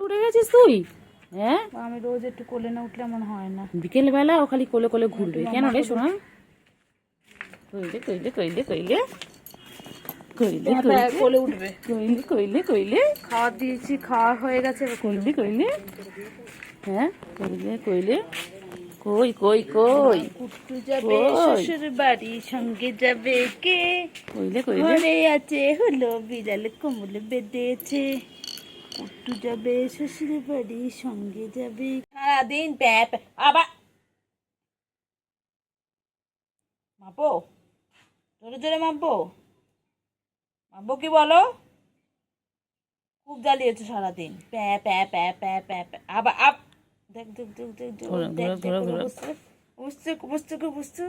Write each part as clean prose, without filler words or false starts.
উঠে গেছিস তুই? হ্যাঁ, আমি রোজ একটু কোলে না উঠলে মনে হয় না। বিকেল বেলা ও খালি কোলে কোলে ঘুরবে কেন রে সোনা? কইলে কইলে কইলে কইলে কইলে কোলে উঠবে। কইলে কইলে কইলে খাওয়া দিয়েছি, খাওয়া হয়ে গেছে। কইলে কইলে হ্যাঁ কইলে কইলে কই কই কই কুট্টু যাবে শ্বশুর বাড়ি, সঙ্গে যাবে কে? কইলে কইলে ঘরে আছে হলো বিড়াল, কোমল বেঁধেছে। কুট্টু যাবে শ্বশুর বাড়ি, সঙ্গে যাবে। সারাদিন প্যাপ আবার মাপো, জোরে জোরে মাপবো। মাপবো কি বলো? খুব জ্বালিয়েছো সারাদিন। প্যা প্যা প্যা প্যা প্যা প্যা। আবার আপ দেখ দেখ দেখ দেখ দেখ ঘোরা, দেখ ঘোরা, দেখ ঘোরা, ঘোরা। বুঝতে বুঝতে বুঝতে বুঝতে।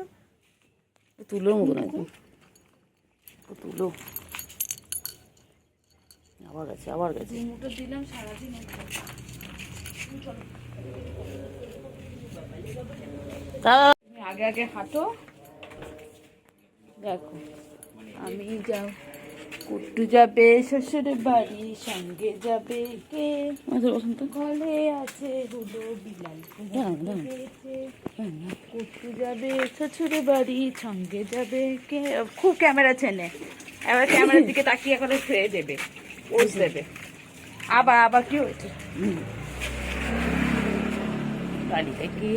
তুলো মতো নাকি তুলো আবার গেছে আবার গেছে। মুটো দিলাম সারাদিন। তুমি আগে আগে হাঁটো। দেখো আমি যাও, কুট্টু যাবে শ্বশুর বাড়ি, সঙ্গে যাবে কে? ঘরে আছে হলো বিড়াল, কুট্টু যাবে শ্বশুর বাড়ি, সঙ্গে যাবে কে? খুব ক্যামেরা চেনে, এবার ক্যামেরার দিকে তাকিয়ে করে শুয়ে দেবে, পোজ দেবে। আবার আবার কি হয়েছে? গাড়িটা কে?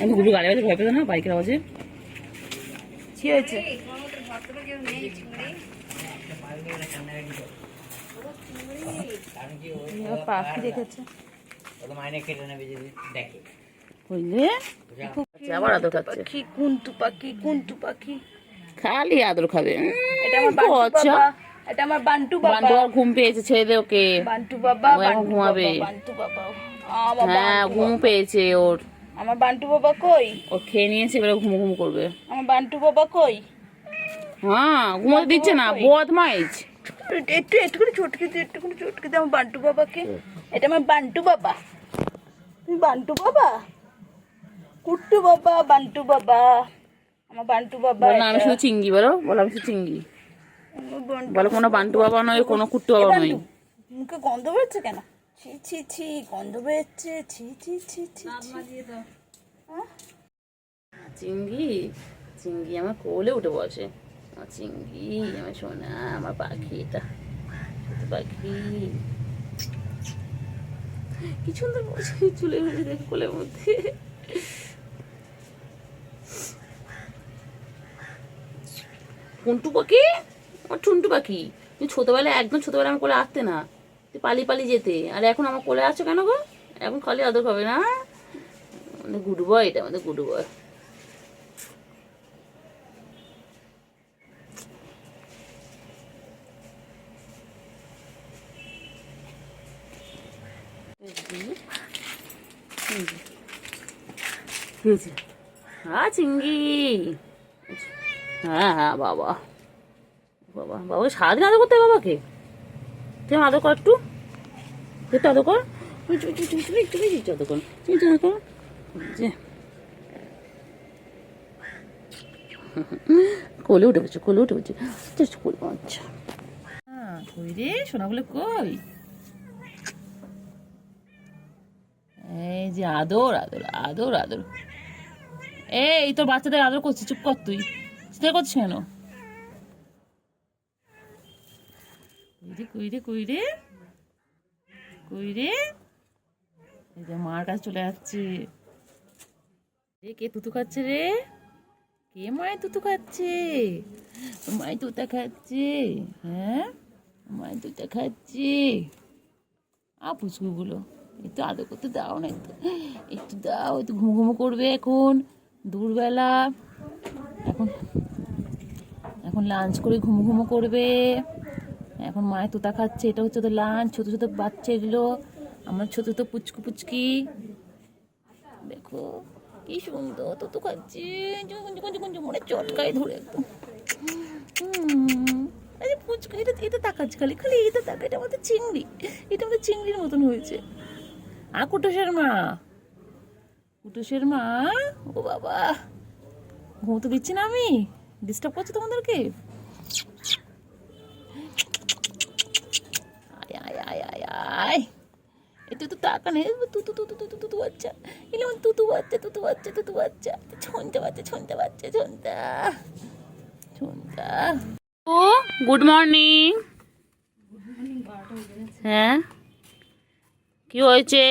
আমি গুলো গাড়ি বাজে ভয় পেতো না বাইকের আওয়াজে। কি হয়েছে? পাখি দেখেছে বুঝলে আবার আদর খাচ্ছে। পাখি, কুন্টু পাখি, কুন্টু পাখি। খালি আদর খাবে। এটা আমার বান্টু বাবা, এটা আমার বান্টু বাবা। বান্টু আর ঘুম পেয়েছে, ছেড়ে দে ওকে। বান্টু বাবা, ও এখন ঘুমাবে। বান্টু বাবা, আমার হ্যাঁ ঘুম পেয়েছে ওর। আমার বান্টু বাবা কই? ও খেয়ে নিয়েছে, এবার ঘুম ঘুম করবে। আমার বান্টু বাবা কই? হ্যাঁ ঘুমোতে দিচ্ছে না, বদমাইশ। একটু একটুখানি চটকে দে, একটুখানি চটকে দে আমার বান্টু বাবাকে। এটা আমার বান্টু বাবা। তুমি বান্টু বাবা, কুট্টু বাবা, বান্টু বাবা, আমার বান্টু বাবা। বলো না আমি শুধু চিঙ্গি, বলো বলো আমি শুধু চিঙ্গি। বলো কোনো বান্টু বাবা নয়, কোনো কুট্টু বাবা নয়। মুখে গন্ধ বেরোচ্ছে কেন? ছি ছি ছি, গন্ধ বেরোচ্ছে। ছি ছি ছি ছি। চিঙ্গি, চিঙ্গি আমার কোলে উঠে বসে। আমার চিঙ্গি, আমার সোনা, আমার পাখি, এটা ছোট পাখি। কি সুন্দর বসে চুলে উঠে দেখে কোলের মধ্যে। কুন্টু পাখি, আমার টুন্টু পাখি। তুই ছোটবেলায় একদম ছোটবেলায় আমার কোলে আসতে না, তুই পালিয়ে পালিয়ে যেতে, আর এখন আমার কোলে আসছো কেন গো? এখন খালি আদর খাবে না? আমাদের গুড বয়, এটা আমাদের গুড বয়। হ্যাঁ চিঙ্গি, হ্যাঁ হ্যাঁ বাবা বাবা বাবাকে সারাদিন আদর করতে হবে বাবাকে। তুই আদর কর একটু, একটু আদর কর, তুমি আদর কর, তুমি আদর কর। যে কোলে উঠে বলছে, কোলে উঠে বলছে। আচ্ছা হ্যাঁ কই রে সোনাগুলো কই? এই যে আদর আদর আদর আদর। এই তোর বাচ্চাদের আদর করছিস, চুপ কর তুই, সেটা করছিস কেন? কই রে কই রে কই রে? এই যে মার কাছে চলে যাচ্ছে রে। কে তুতু খাচ্ছে রে? কে মায়ের তুতু খাচ্ছে? মায়ের তুতা খাচ্ছে, হ্যাঁ মায়ের তুতা খাচ্ছে। পুচকুগুলো একটু আদর করতে দাও না, একটু একটু দাও, একটু ঘুমো ঘুমো করবে এখন দুপুরবেলা। এখন এখন লাঞ্চ করে ঘুমো ঘুমো করবে। এখন মায়ের তোতা খাচ্ছে, এটা হচ্ছে তো লাঞ্চ। ছোট ছোট বাচ্চা এগুলো, আমার ছোট ছোট পুচকু পুচকি। দেখো কি সুন্দর তোতো খাচ্ছে, মনে চটকায় ধরে একদম। পুচকু এটা এটা তাকাচ্ছে, খালি খালি এটা তাকা। এটা আমাদের চিংড়ি, এটা আমাদের চিংড়ির মতন হয়েছে। আর কুটুসের মা, কুটুসের মা, ও বাবা ঘুমোতে দিচ্ছি না আমি? ডিস্টার্ব করছি তোমাদেরকে? আয় আয় আয় আয় আয়, তুই তো টাকা নেই, তু তু তু তু তু তু তু বাচ্চা, এলে আমার তুতু বাচ্চা, তুতু বাচ্চা, তুতু বাচ্চা, ছন্তা বাচ্চা, ছন্তা বাচ্চা, ছন্তা ছন্তা। ও গুড মর্নিং। হ্যাঁ, কি হয়েছে?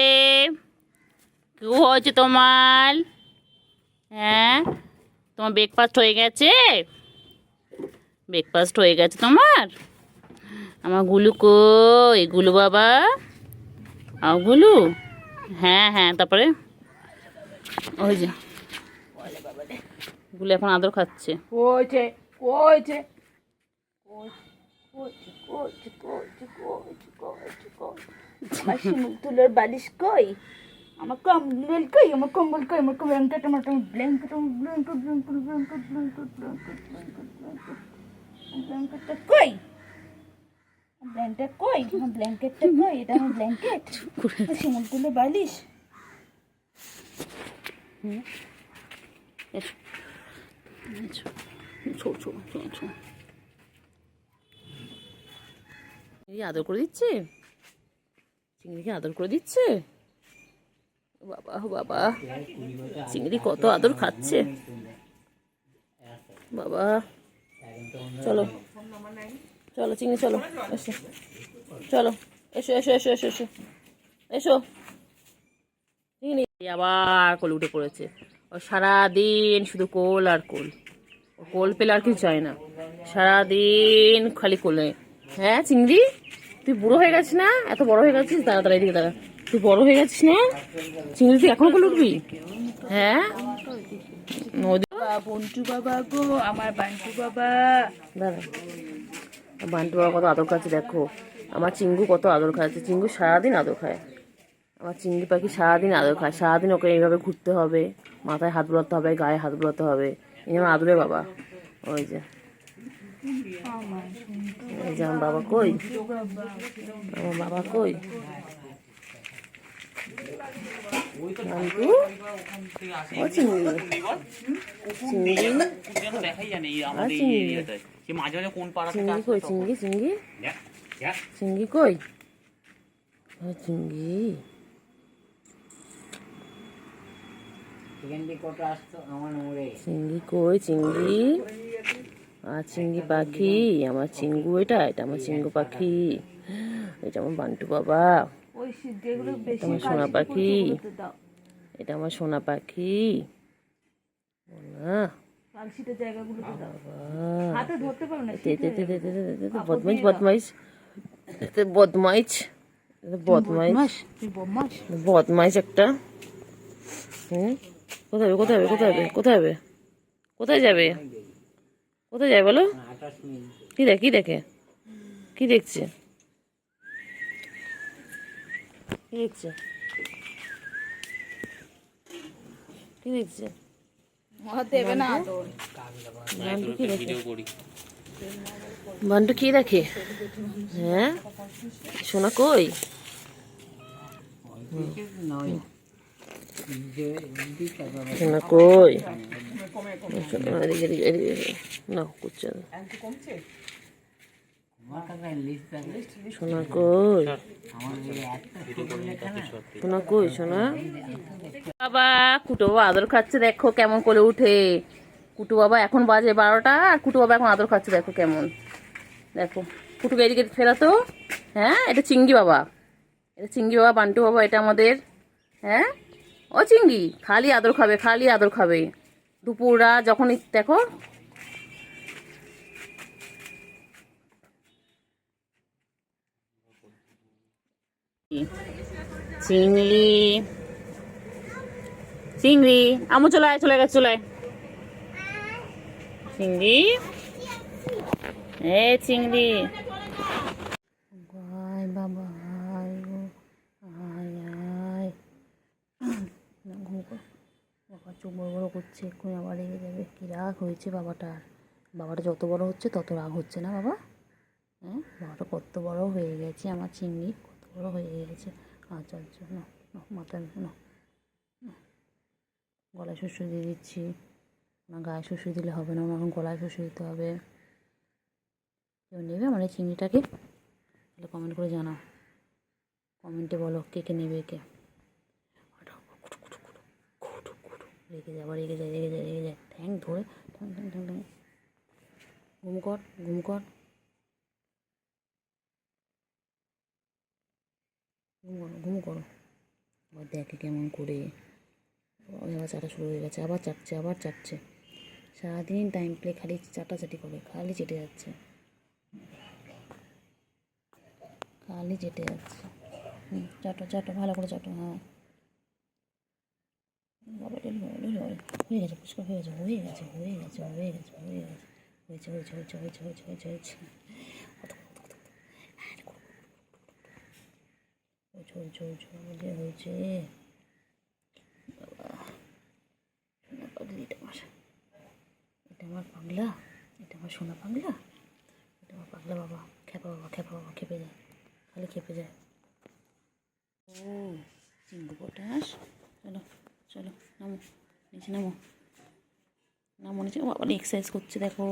কি হয়েছে তোমার? হ্যাঁ, তোমার ব্রেকফাস্ট হয়ে গেছে? ব্রেকফাস্ট হয়ে গেছে তোমার? আমার গুলু কই? গুলু বাবা, আও গুলু। হ্যাঁ হ্যাঁ, তারপরে ওই যে গুলু এখন আদর খাচ্ছে। কইছে কইছে কইছে কইছে কইছে কইছে কইছে আমার শিমুল তুলোর বালিশ কই, আমার কম্বল কই, আমার কম্বল কই, আমার ব্ল্যাঙ্কেট, আমার ব্ল্যাঙ্কেট, আমার blanket, blanket, blanket, blanket, blanket, blanket, blanket, ব্ল্যাঙ্কেটটা কই, ব্ল্যাঙ্কেটটা কই, আমার ব্ল্যাঙ্কেটটা কই, এটা আমার ব্ল্যাঙ্কেট, শিমুল তুলোর বালিশ। এসো এসো, ছো ছো ছো ছো। চিংড়ি আদর করে দিচ্ছে, চিংড়িকে আদর করে দিচ্ছে। বাবা বাবা, চিংড়ি কত আদর খাচ্ছে বাবা। চলো চলো চিংড়ি চলো, এসো চলো, এসো এসো এসো এসো এসো এসো। চিংড়ি আবার কোলে উঠে পড়েছে। ও সারাদিন শুধু কোল আর কোল, ও কোল পেলে আর কিছু চায় না, সারাদিন খালি কোলে। হ্যাঁ চিংড়ি, তুই বুড়ো হয়ে গেছিস না? এত বড় হয়ে গেছিস, দাঁড়া দাঁড়া এদিকে দাঁড়া, তুই বড় হয়ে গেছিস না চিংড়ি? তুই এখনো কোলে উঠবি? হ্যাঁ নদী বন্টু বাবা গো, আমার বান্টু বাবা। দাঁড়া, বান্টু বাবা কত আদর খাচ্ছে দেখো। আমার চিঙ্গু কত আদর খাচ্ছে, চিঙ্গু সারাদিন আদর খায়। আমার চিংড়ি পাখি সারাদিন আদর খায়, সারাদিন ওকে এইভাবে ঘুরতে হবে, মাথায় হাত বুলাতে হবে, গায়ে হাত বুলাতে হবে। এই আমার আদরে বাবা। ওই যে এই যে আমার বাবা কই, আমার বাবা কই? নান্টু, ও চিংড়ি, চিংড়ি, চিংড়ি কই? চিংড়ি চিংড়ি চিংড়ি কই? ও চিংড়ি, চিংড়ি কই? চিংড়ি আর চিংড়ি পাখি, আমার চিঙ্গু, এটা এটা আমার চিঙ্গু পাখি, এটা আমার বান্টু বাবা, এটা আমার সোনা পাখি, এটা আমার সোনা পাখি। বদমাইশ বদমাইশ বদমাইশ বদমাইশ বদমাইশ একটা। কোথায় কোথায় কোথায় কোথায় যাবে? কোথায় যাবে? কোথায় যায় বলো? কি দেখে? কি দেখে? কি দেখছে? কি দেখছে? কি দেখছে? দেবে না বান্টু কি দেখে? বান্টু কি দেখে? হ্যাঁ সোনা কই? সোনা কই? এদিকে এদিকে এদিকে না করছে না। সোনা কই? সোনা কই? সোনা বাবা, কুটু বাবা আদর খাচ্ছে দেখো কেমন করে উঠে। কুটু বাবা এখন বাজে 12টা, আর কুটু বাবা এখন আদর খাচ্ছে দেখো কেমন। দেখো কুটুকে এদিকে ফেরা তো। হ্যাঁ এটা চিঙ্গি বাবা, এটা চিঙ্গি বাবা, বান্টু বাবা এটা আমাদের। হ্যাঁ ও চিঙ্গি খালি আদর খাবে, খালি আদর খাবে। দুপুররা যখনই দেখো চিংড়ি, চিংড়ি আমু চলে আয়, চলে গেছে, চলে আয় চিংড়ি, এ চিংড়ি। আয় বাবা আয় গো, আয় আয়। বাবা চোখ বড় বড় করছে, এক্ষুনি আবার রেগে যাবে। কি রাগ হয়েছে বাবাটার। বাবাটা যত বড় হচ্ছে তত রাগ হচ্ছে না বাবা? হ্যাঁ বাবাটা কত বড় হয়ে গেছে, আমার চিংড়ি কত বড় হয়ে গেছে। আচ্ছা আচ্ছা না না, মাথায় না, গলায় শুষু দিয়ে দিচ্ছি না, গায়ে শুষু দিলে হবে না, এখন গলায় শুষু দিতে হবে। কেউ নেবে আমার এই চিংড়িটাকে? তাহলে কমেন্ট করে জানাও। কমেন্টে বলো কে কে নেবে কে। রেগে যায়, আবার রেগে যায়, রেগে যায়, রেগে যায়, ঠ্যাং ধরে ঠ্যাং ঠ্যাং ঠ্যাং ঠ্যাং। ঘুম কর, ঘুম কর, ঘুম করো, ঘুম করো। আবার দেখে কেমন করে, আবার চাটা শুরু হয়ে গেছে, আবার চাটছে, আবার চাটছে। সারাদিন টাইম প্লে খালি চাটাচাটি করে, খালি চেটে যাচ্ছে, খালি চেটে যাচ্ছে। চাটো চাটো, ভালো করে চাটো। হ্যাঁ, বাবা ডেলি বাবা ডেলি বাবা, হয়ে গেছে, পুষ্কর হয়ে গেছে, হয়ে গেছে, হয়ে গেছে, হয়ে গেছে, হয়ে গেছে, হয়েছে হয়েছে হয়েছে হয়েছে হয়েছে হয়েছে হয়েছে হয়েছে হয়েছে হয়েছে হয়েছে হয়েছে। বাবা সোনা পাগলি, এটা আমার পাগলা, এটা আমার সোনা পাগলা, এটা আমার পাগলা বাবা। খেপা বাবা, খেপা বাবা, খেপে যায়, খালি খেপে যায়। ও চিঙ্গু পটাশ, চলো চলো, নামো নিচে, নামো নামো নিচে। বাবা এক্সারসাইজ করছে দেখো,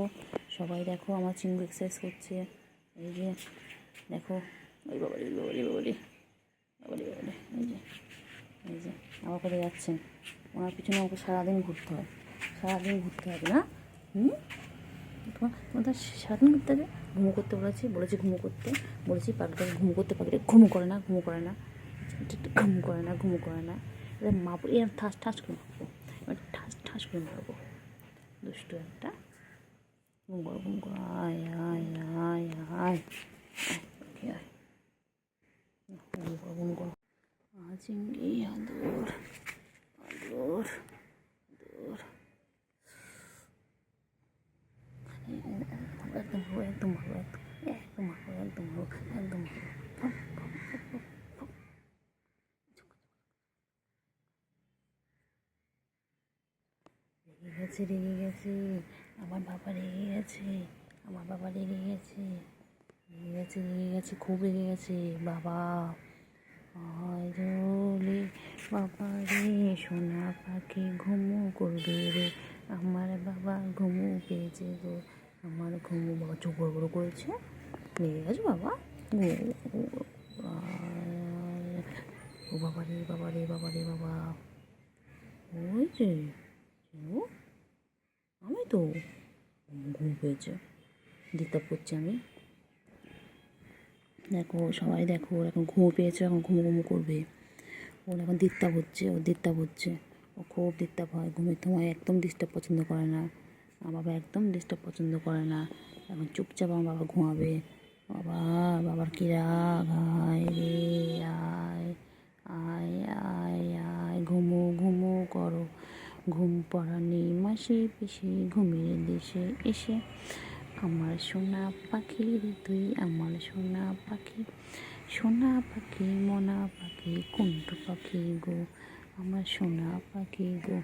সবাই দেখো আমার চিঙ্গু এক্সারসাইজ করছে। এই যে দেখো, ওই বাবারি বাবারি বাবারি বাবারি বাবারি, এই যে এই যে আমার কোথায় যাচ্ছেন, ওনার পিছনে আমাকে সারাদিন ঘুরতে হয়, সারাদিন ঘুরতে হবে না। তোমার সারাদিন ঘুরতে হবে। ঘুমো করতে বলেছি, বলেছি ঘুমো করতে, বলেছি পাখিটাকে ঘুমো করতে, পাখিটা ঘুমো করে না, ঘুমো করে না, ঘুমো করে না, ঘুমো করে না। এবার মারবো, এর ঠাস ঠাস করে মারবো, এবার ঠাস ঠাস করে মারবো। দুষ্টু একটা। ঘুম করো, ঘুম করো, আয় আয় আয় আয়, আয় ঘুম করো, ঘুম করো। চিংড়ি, আদর আদর আদর, একদম ভালো, একদম ভালো, একদম ভালো, একদম ভালো, একদম ভালো। রেগে গেছে, রেগে গেছে, আমার বাবা রেগে গেছে, আমার বাবা রেগে গেছে, রেগে গেছে, রেগে গেছে, খুব রেগে গেছে বাবা। আয় রে বাবা রে, সোনা পাখি ঘুমু করবে রে, আমার বাবা ঘুমু পেয়েছে গো, আমার ঘুমু। বাবা চোখ বড় বড় করেছে, লেগে গেছে বাবা। ও বাবা রে বাবা রে বাবা রে বাবা, ওই যে আমি তো ঘুম পেয়েছে, ডিস্টার্ব করছি আমি। দেখো সবাই দেখো, ওর এখন ঘুমো পেয়েছে, এখন ঘুমো ঘুমো করবে। ওর এখন ডিস্টার্ব হচ্ছে, ওর ডিস্টার্ব হচ্ছে, ও খুব ডিস্টার্ব হয় ঘুমের সময়, একদম ডিস্টার্ব পছন্দ করে না। আমার বাবা একদম ডিস্টার্ব পছন্দ করে না। এখন চুপচাপ আমার বাবা ঘুমাবে। বাবা, বাবার কী রাগ, আয় রে আয়, আয় আয় আয়, ঘুমো ঘুমো করো, ঘুম পড়ানি মাসি পিসি ঘুমিয়ে দেশে এসে, আমার সোনা পাখি রে তুই, আমার সোনা পাখি, সোনা পাখি মনা পাখি কুন্টু পাখি গো, আমার সোনা পাখি গো,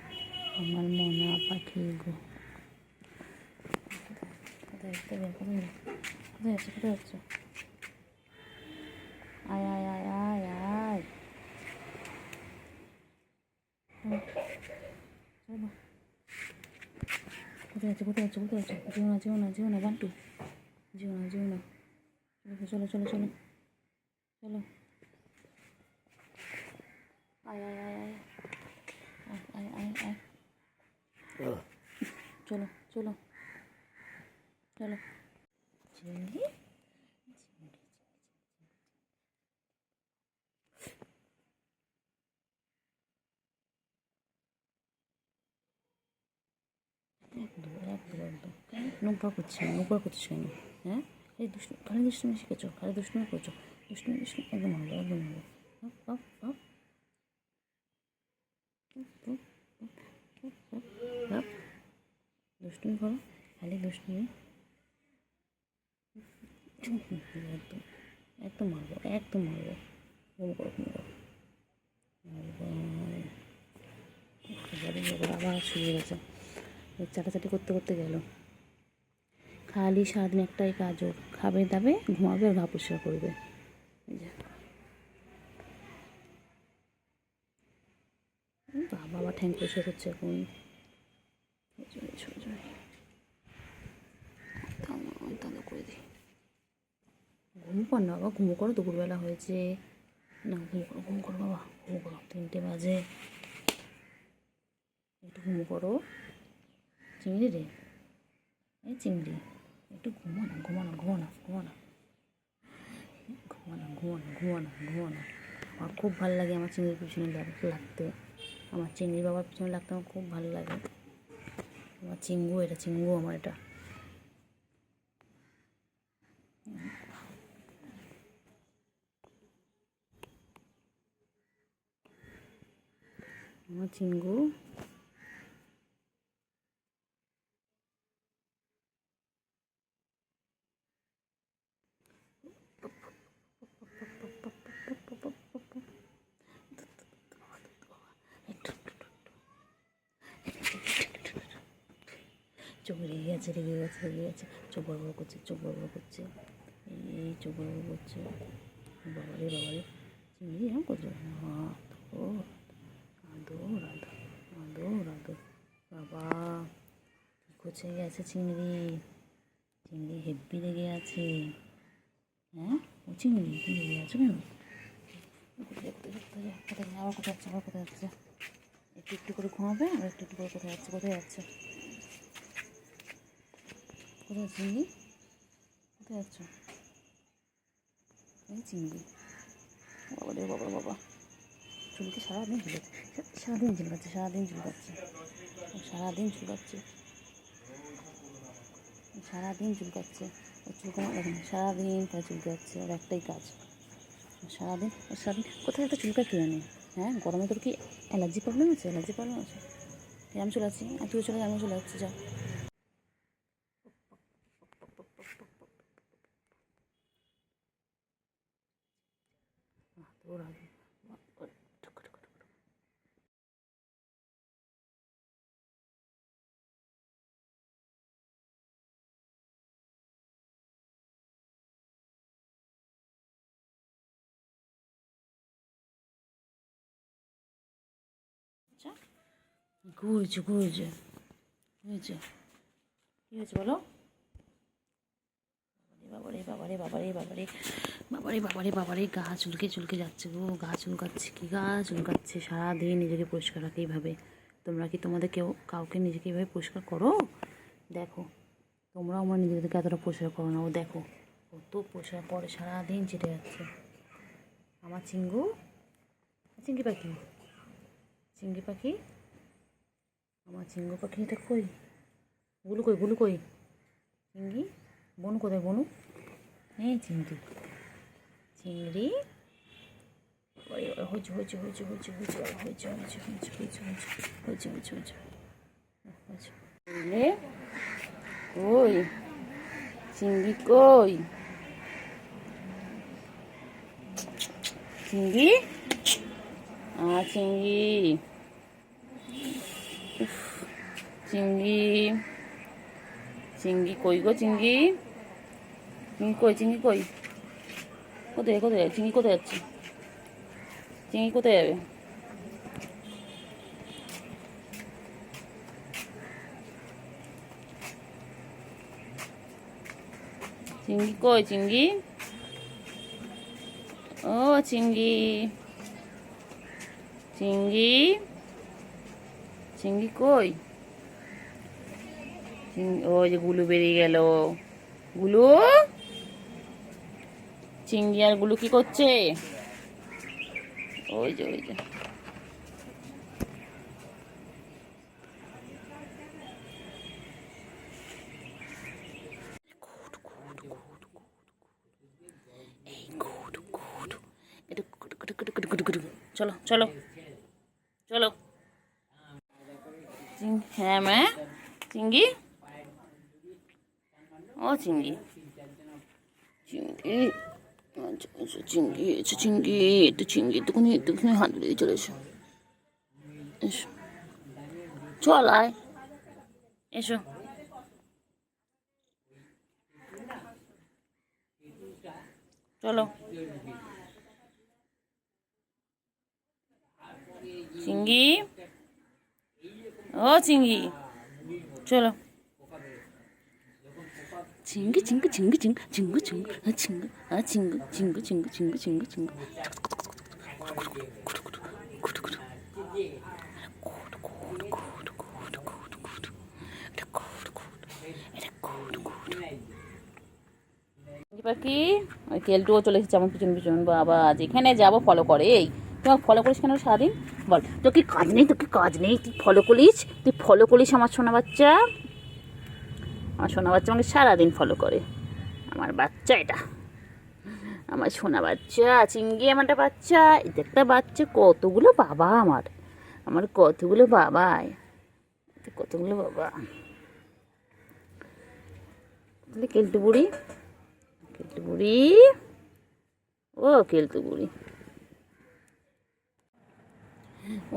আমার মনা পাখি গো। কোথায় যাচ্ছে, কোথায় যাচ্ছে? আয় আয় আয় আয় আয়, চলো। কোথায় যাচ্ছে, কোথায় যাচ্ছে, কোথায় যাচ্ছে? যেও না, যেও না, যেও না বান্টু, যেও না, যেও না। চলো চলো চলো চলো, আয় আয় আয় আয় আয় আয় আয়, চলো চলো চলো। চিংড়ি, একদম একদম একদম। নোংরা করছিস, নোংরা করছিস কেন? হ্যাঁ, এই দুষ্টু, খালি দুষ্টুমি শিখেছো, খালি দুষ্টুমি করছো, দুষ্টুমি দুষ্টুমি, একদম ভালো, একদম ভালো। আপ আপ আপ, দুষ্টুমি করো, খালি দুষ্টুমি। একদম একদম মারবো, একদম মারবো। ঘুম করো, ঘুম করো। আবার শুয়ে গেছে, চাটাচাটি করতে করতে গেল। খালি সারাদিন একটাই কাজ ওর, খাবে দাবে ঘুমাবে আর ঘা পরিষ্কার করবে। এই যে বাবা, আবার ঠ্যাং পরিষ্কার করছে এখন। করে দিই, ঘুমো কর না বাবা, ঘুমো করো, দুপুরবেলা হয়েছে। না ঘুম করো বাবা, ঘুম করো, 3টে বাজে, একটু ঘুম করো চিংড়ি রে, এই চিংড়ি একটু ঘুমো না, ঘুমো না, ঘুমো না, ঘুমো না, ঘুমো না, ঘুমো না, ঘুমো না, ঘুমো না। আমার খুব ভালো লাগে আমার চিংড়ির পিছনে লাগতে, আমার চিংড়ি বাবার পিছনে লাগতে আমার খুব ভালো লাগে। আমার চিঙ্গু, এটা চিঙ্গু আমার, এটা আমার চিঙ্গু। চোখ রেগে গেছে, রেগে গেছে, রেগে গেছে, চোখ বড় বড় করছে, চোখ বড় বড় করছে, এই চোখ বড় বড় করছে, বাবারে বাবারে চিংড়ি এরকম করছে, ও রাধো রাধো রাধো রাধো, বাবা কী করছে গেছে চিংড়ি, চিংড়ি হেব্বি লেগে আছে। হ্যাঁ ও চিংড়ি, তুমি লেগে আছো কেন? কোথায় কোথায় আবার কোথায় যাচ্ছে, আবার কোথায় যাচ্ছে, একটু একটু করে ঘুমাবে আর একটু একটু করে কোথায় যাচ্ছে, কোথায় যাচ্ছে, কোথায় চিংড়ি, কোথায় যাচ্ছ? এই চিংড়ি, বাবা রে বাবা, বাবা চুলকে সারাদিন ঝুলাচ্ছে, সারাদিন ঝুলকাচ্ছে, সারাদিন ঝুলকাচ্ছে, সারাদিন ঝুলকাচ্ছে, সারাদিন চুলকাচ্ছে, ও চুলকানো দেখেন, সারাদিন তাই চুলকাচ্ছে, ওর একটাই কাজ, সারাদিন সারাদিন কোথায় একটা চুলকায় কে জানে। হ্যাঁ গরমে তোর কি অ্যালার্জি প্রবলেম আছে, অ্যালার্জি প্রবলেম আছে? আমি চলে আসছি, আর তুই চলে যা, আমিও চলে যাচ্ছি, যা। তোর আগে ঘুরছে, ঘুরছে, ঘুরছে, কী হয়েছে বলো? বাবারে বাবারে বাবারে বাবারে বাবারে বাবারে বাবারে গা চুলকে চুলকে যাচ্ছে গো, গা চুলকাচ্ছে, কি গা চুলকাচ্ছে, সারাদিন নিজেকে পরিষ্কার রাখে এইভাবে। তোমরা কি তোমাদের কাউকে নিজেকে এইভাবে পরিষ্কার করো? দেখো তোমরাও আমার নিজেদেরকে এতটা পরিষ্কার করো না, ও দেখো কত পরিষ্কার পরে, সারাদিন চেটে যাচ্ছে। আমার চিঙ্গু, চিঙ্গি পাখি, চিঙ্গি পাখি, আমার চিঙ্গু পাখি, এটা কই, গুলু কই, গুলু কই, চিঙ্গি, বনু কোথায়, বনু, এই চিংড়ি, চিংড়ি, হয়েছে হয়েছে হয়েছে হয়েছে হয়েছে হয়েছে হয়েছে হয়েছে হয়েছে হয়েছে হয়েছে হয়েছে হয়েছে, কই চিংড়ি, কই চিংড়ি, চিংড়ি, চিংড়ি, চিংড়ি কই গো, চিংড়ি, চিংড়ি কই, চিংড়ি কই, কোথায় কোথায় চিংড়ি, কোথায় যাচ্ছে চিংড়ি, কোথায় যাবে? চিংড়ি কই, চিংড়ি, ও চিংড়ি, চিংড়ি, চিংড়ি কই, ওই যে গুলু বেরিয়ে গেল, গুলু, চিংড়ি আর গুলু কি করছে? ওই যে ওই যে, চলো চলো চলো, হ্যাঁ মা, চিংড়ি, ও চিংড়ি, চিংড়ি, আচ্ছা আচ্ছা চিংড়ি, আচ্ছা চিংড়ি, একটু চিংড়ি, একটুখানি একটুখানি হাত ধরে চলে এসো, এসো, চল আয়, এসো, চলো, চিংড়ি, ও চিংড়ি, চলো, চিংড়ি, চিংড়ি, চিংড়ি, চিংড়ি, চিংড়ি, চিংড়ি, চিংড়ি, চিংড়ি, চিংড়ি, চিংড়ি, চিংড়ি, চিংড়ি, চিংড়ি, পাখি ওই কেলটুও চলে এসেছে আমার পিছন পিছন। বাবা যেখানে যাবো ফলো করে। এই তোমার ফলো করিস কেন সারাদিন? বল, তোর কি কাজ নেই? তোর কি কাজ নেই? তুই ফলো করিস, তুই ফলো করিস আমার সোনা বাচ্চা। আমার সোনা বাচ্চা আমাকে সারাদিন ফলো করে। আমার বাচ্চা এটা, আমার সোনা বাচ্চা চিঙ্গি, আমার একটা বাচ্চা। এটা একটা বাচ্চা, কতগুলো বাবা আমার, আমার কতগুলো বাবা, কতগুলো বাবা। কেলটু বুড়ি, কেলটু বুড়ি, ও কেলটু বুড়ি,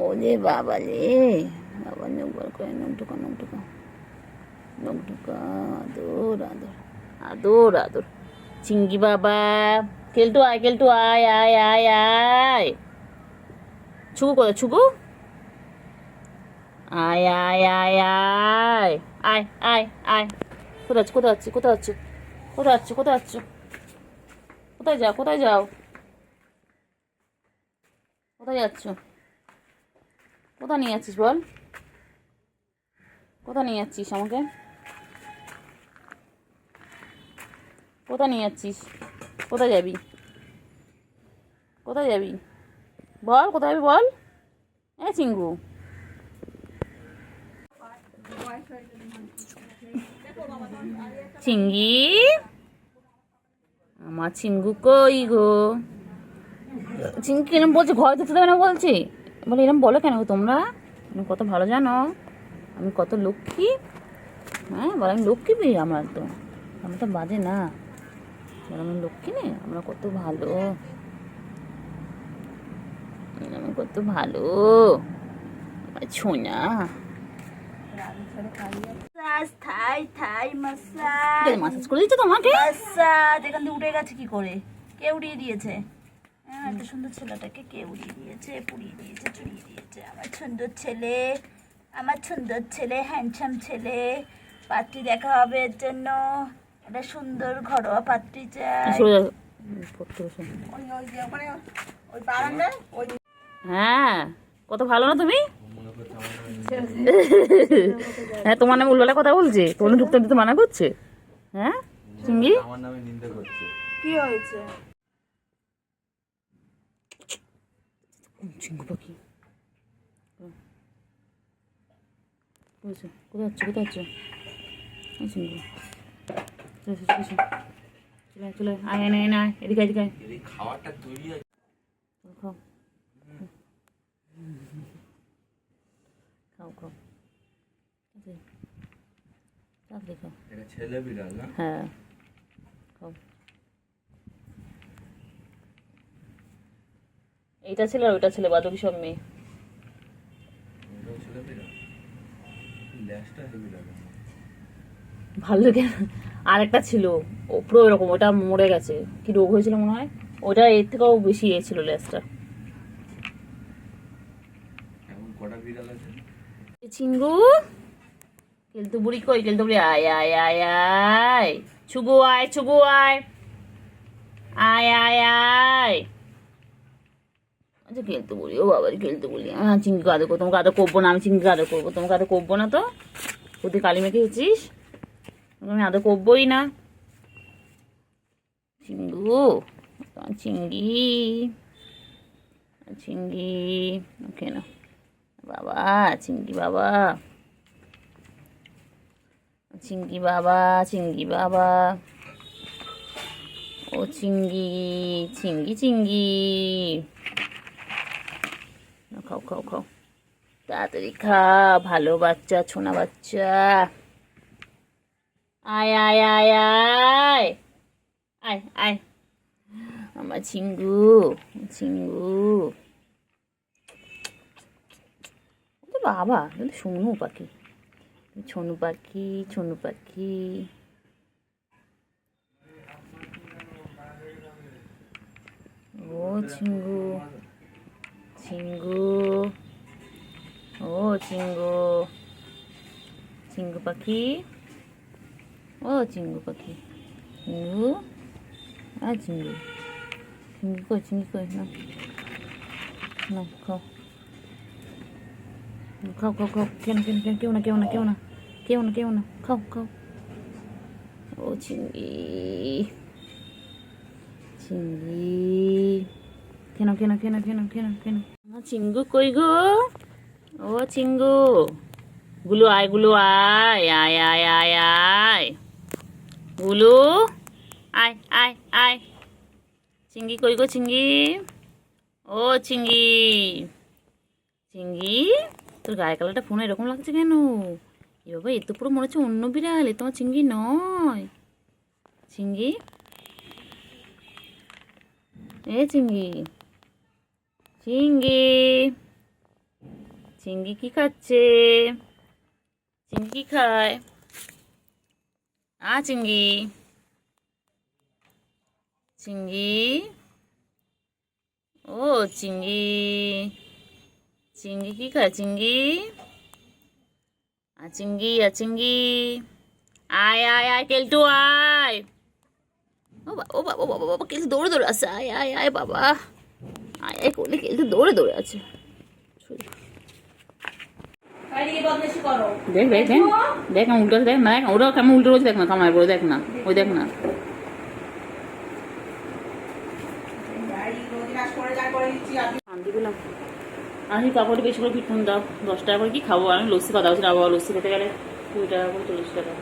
ও রে বাবা রে বাবা, নখ বার করে, নখ ঢোকা, নখ ঢোকা, নখ ঢোকা, আদর আদর আদর আদর। চিঙ্গি বাবা, কেলটু আয়, কেলটু আয় আয় আয় আয়। ছুগু কোথায়? ছুগু আয় আয় আয় আয় আয় আয় আয়। কোথায় আছো? কোথায় আছো? কোথায় আছো? কোথায় আছো? কোথায় আছো? কোথায় যাও? কোথায় যাও? কোথায় যাচ্ছ? কোথায় নিয়ে যাচ্ছিস বল? কোথায় নিয়ে যাচ্ছিস আমাকে? কোথায় নিয়ে যাচ্ছিস? কোথায় যাবি? কোথায় যাবি বল? কোথায় যাবি বল? চিঙ্গু, চিঙ্গি, আমার চিঙ্গু কই গো? চিঙ্গি এরম বলছে ঘরে যেতে দেবে না বলছি। বলে এরম বলো কেন তোমরা? তুমি কত ভালো জানো আমি কত লক্ষ্মী। হ্যাঁ বলো আমি লক্ষ্মী পেয়ে, আমরা তো, আমরা তো বাজে না, বলো আমি লক্ষ্মী নেই, আমরা কত ভালো, আমি কত ভালো ছোনা। মাসাজ করে দিচ্ছে তোমাকে? এখান থেকে উঠে গেছে কি করে? কে উড়িয়ে দিয়েছে? হ্যাঁ, এত সুন্দর ছেলেটাকে কে উড়িয়ে দিয়েছে, পুড়িয়ে দিয়েছে, চুড়িয়ে দিয়েছে? আমার সুন্দর ছেলে, আমার সুন্দর ছেলে, হ্যান্ডসাম ছেলে। পাত্রী দেখা হবে এর জন্য, একটা সুন্দর ঘরোয়া পাত্রী চাই। হ্যাঁ কত ভালো না তুমি? হ্যাঁ তোমার নামে উল্টোলা কথা বলছে, তোমার ঢুকতে দিতে মানা করছে। হ্যাঁ চিঙ্গি, আমার নামে নিন্দা করছে। কি হয়েছে? চিঙ্গু পাখি কোথায় আছো? কোথায় আছো? চিঙ্গু চলে চলে, আয় আয় আয় আয়, এদিকে এদিকে আয়। এই খাবারটা তৈরি হয়। খাও খাও খাও, তাড়াতাড়ি খাও। এটা ছেলে বিড়াল না? হ্যাঁ খাও। এইটা ছিল আর ওইটা ছিল, বাদুকি সব মেয়ে। এটাও ছেলে বিড়াল, ল্যাজটা হেভি লাগে। ভালো কেন? আর একটা ছিল ওপরে ওরকম, ওটা মরে গেছে, কি রোগ হয়েছিল মনে হয়, ওটা এর থেকেও বেশি এ ছিল লেজটা। এখন কটা বিড়াল আছে? চিঙ্গু, কেলতু বুড়ি কই? কেলতু বুড়ি আয় আয় আয় আয়, ছুগু আয়, ছুগু আয়, আয় আয় আয়। আচ্ছা কেলতু বুড়ি, ও বাবা কেলতু বুড়ি। হ্যাঁ চিঙ্গিকে আদর করবো, তোমাকে আদর করবো না, আমি চিঙ্গিকে আদর করবো, তোমাকে আদর করবো না তো? তুই কালি মেখে গেছিস, আমি আদর করবোই না। চিঙ্গু, চিঙ্গি, চিঙ্গি, ওকে না বাবা, চিঙ্গি বাবা, চিঙ্গি বাবা, চিঙ্গি বাবা, ও চিঙ্গি, চিঙ্গি চিঙ্গি, খাও খাও খাও, তাড়াতাড়ি খা, ভালো বাচ্চা, ছোনা বাচ্চা। আয় আয় আয় আয় আয় আয়, আমার চিঙ্গু, চিঙ্গু, বাবা সোনু পাখি, ছোনু পাখি, ছোনু পাখি। ও চিঙ্গু, চিঙ্গু, ও চিঙ্গু, চিঙ্গু পাখি, ও চিঙ্গু পাখি, চিঙ্গু, চিঙ্গু, চিঙ্গি কই? চিঙ্গি কই? না না খাও খাও খাও খাও, কেউ না খাও খাও। ও চিংড়ি কেন চিঙ্গু কই গো? ও চিঙ্গু, গুলো আয় গুলো আয়। চিঙ্গি কই গো চিঙ্গি? ও চিঙ্গি তোর গায়ের কালারটা ফোনে এরকম লাগছে কেন? এ বাবা, এ তো পুরো মনে হচ্ছে অন্য বিড়াল, এ তোমার চিঙ্গি নয়। চিঙ্গি, এ চিঙ্গি কি খাচ্ছে? চিঙ্গি কি খায়? চিঙ্গি ও চিঙ্গি কি খায়? চিঙ্গি আয় কেলটু আয়। ও বাবা কেলটু দৌড়ে আছে। আয় বাবা, আয় করলে কেলটু দৌড়ে আছে। দেখ না উল্টো, দেখ না, ওরা কেমন উল্টো রয়েছে, দেখ না কামায় পড়ে, দেখ না ওই দেখ না। আমি কাপড়ে বেশি করে পিঠুন দাও, 10 টাকা করে কি খাবো? আমি লস্যি কথা বলছি, আবার লস্যি খেতে গেলে 2 টাকা করে 40 টাকা।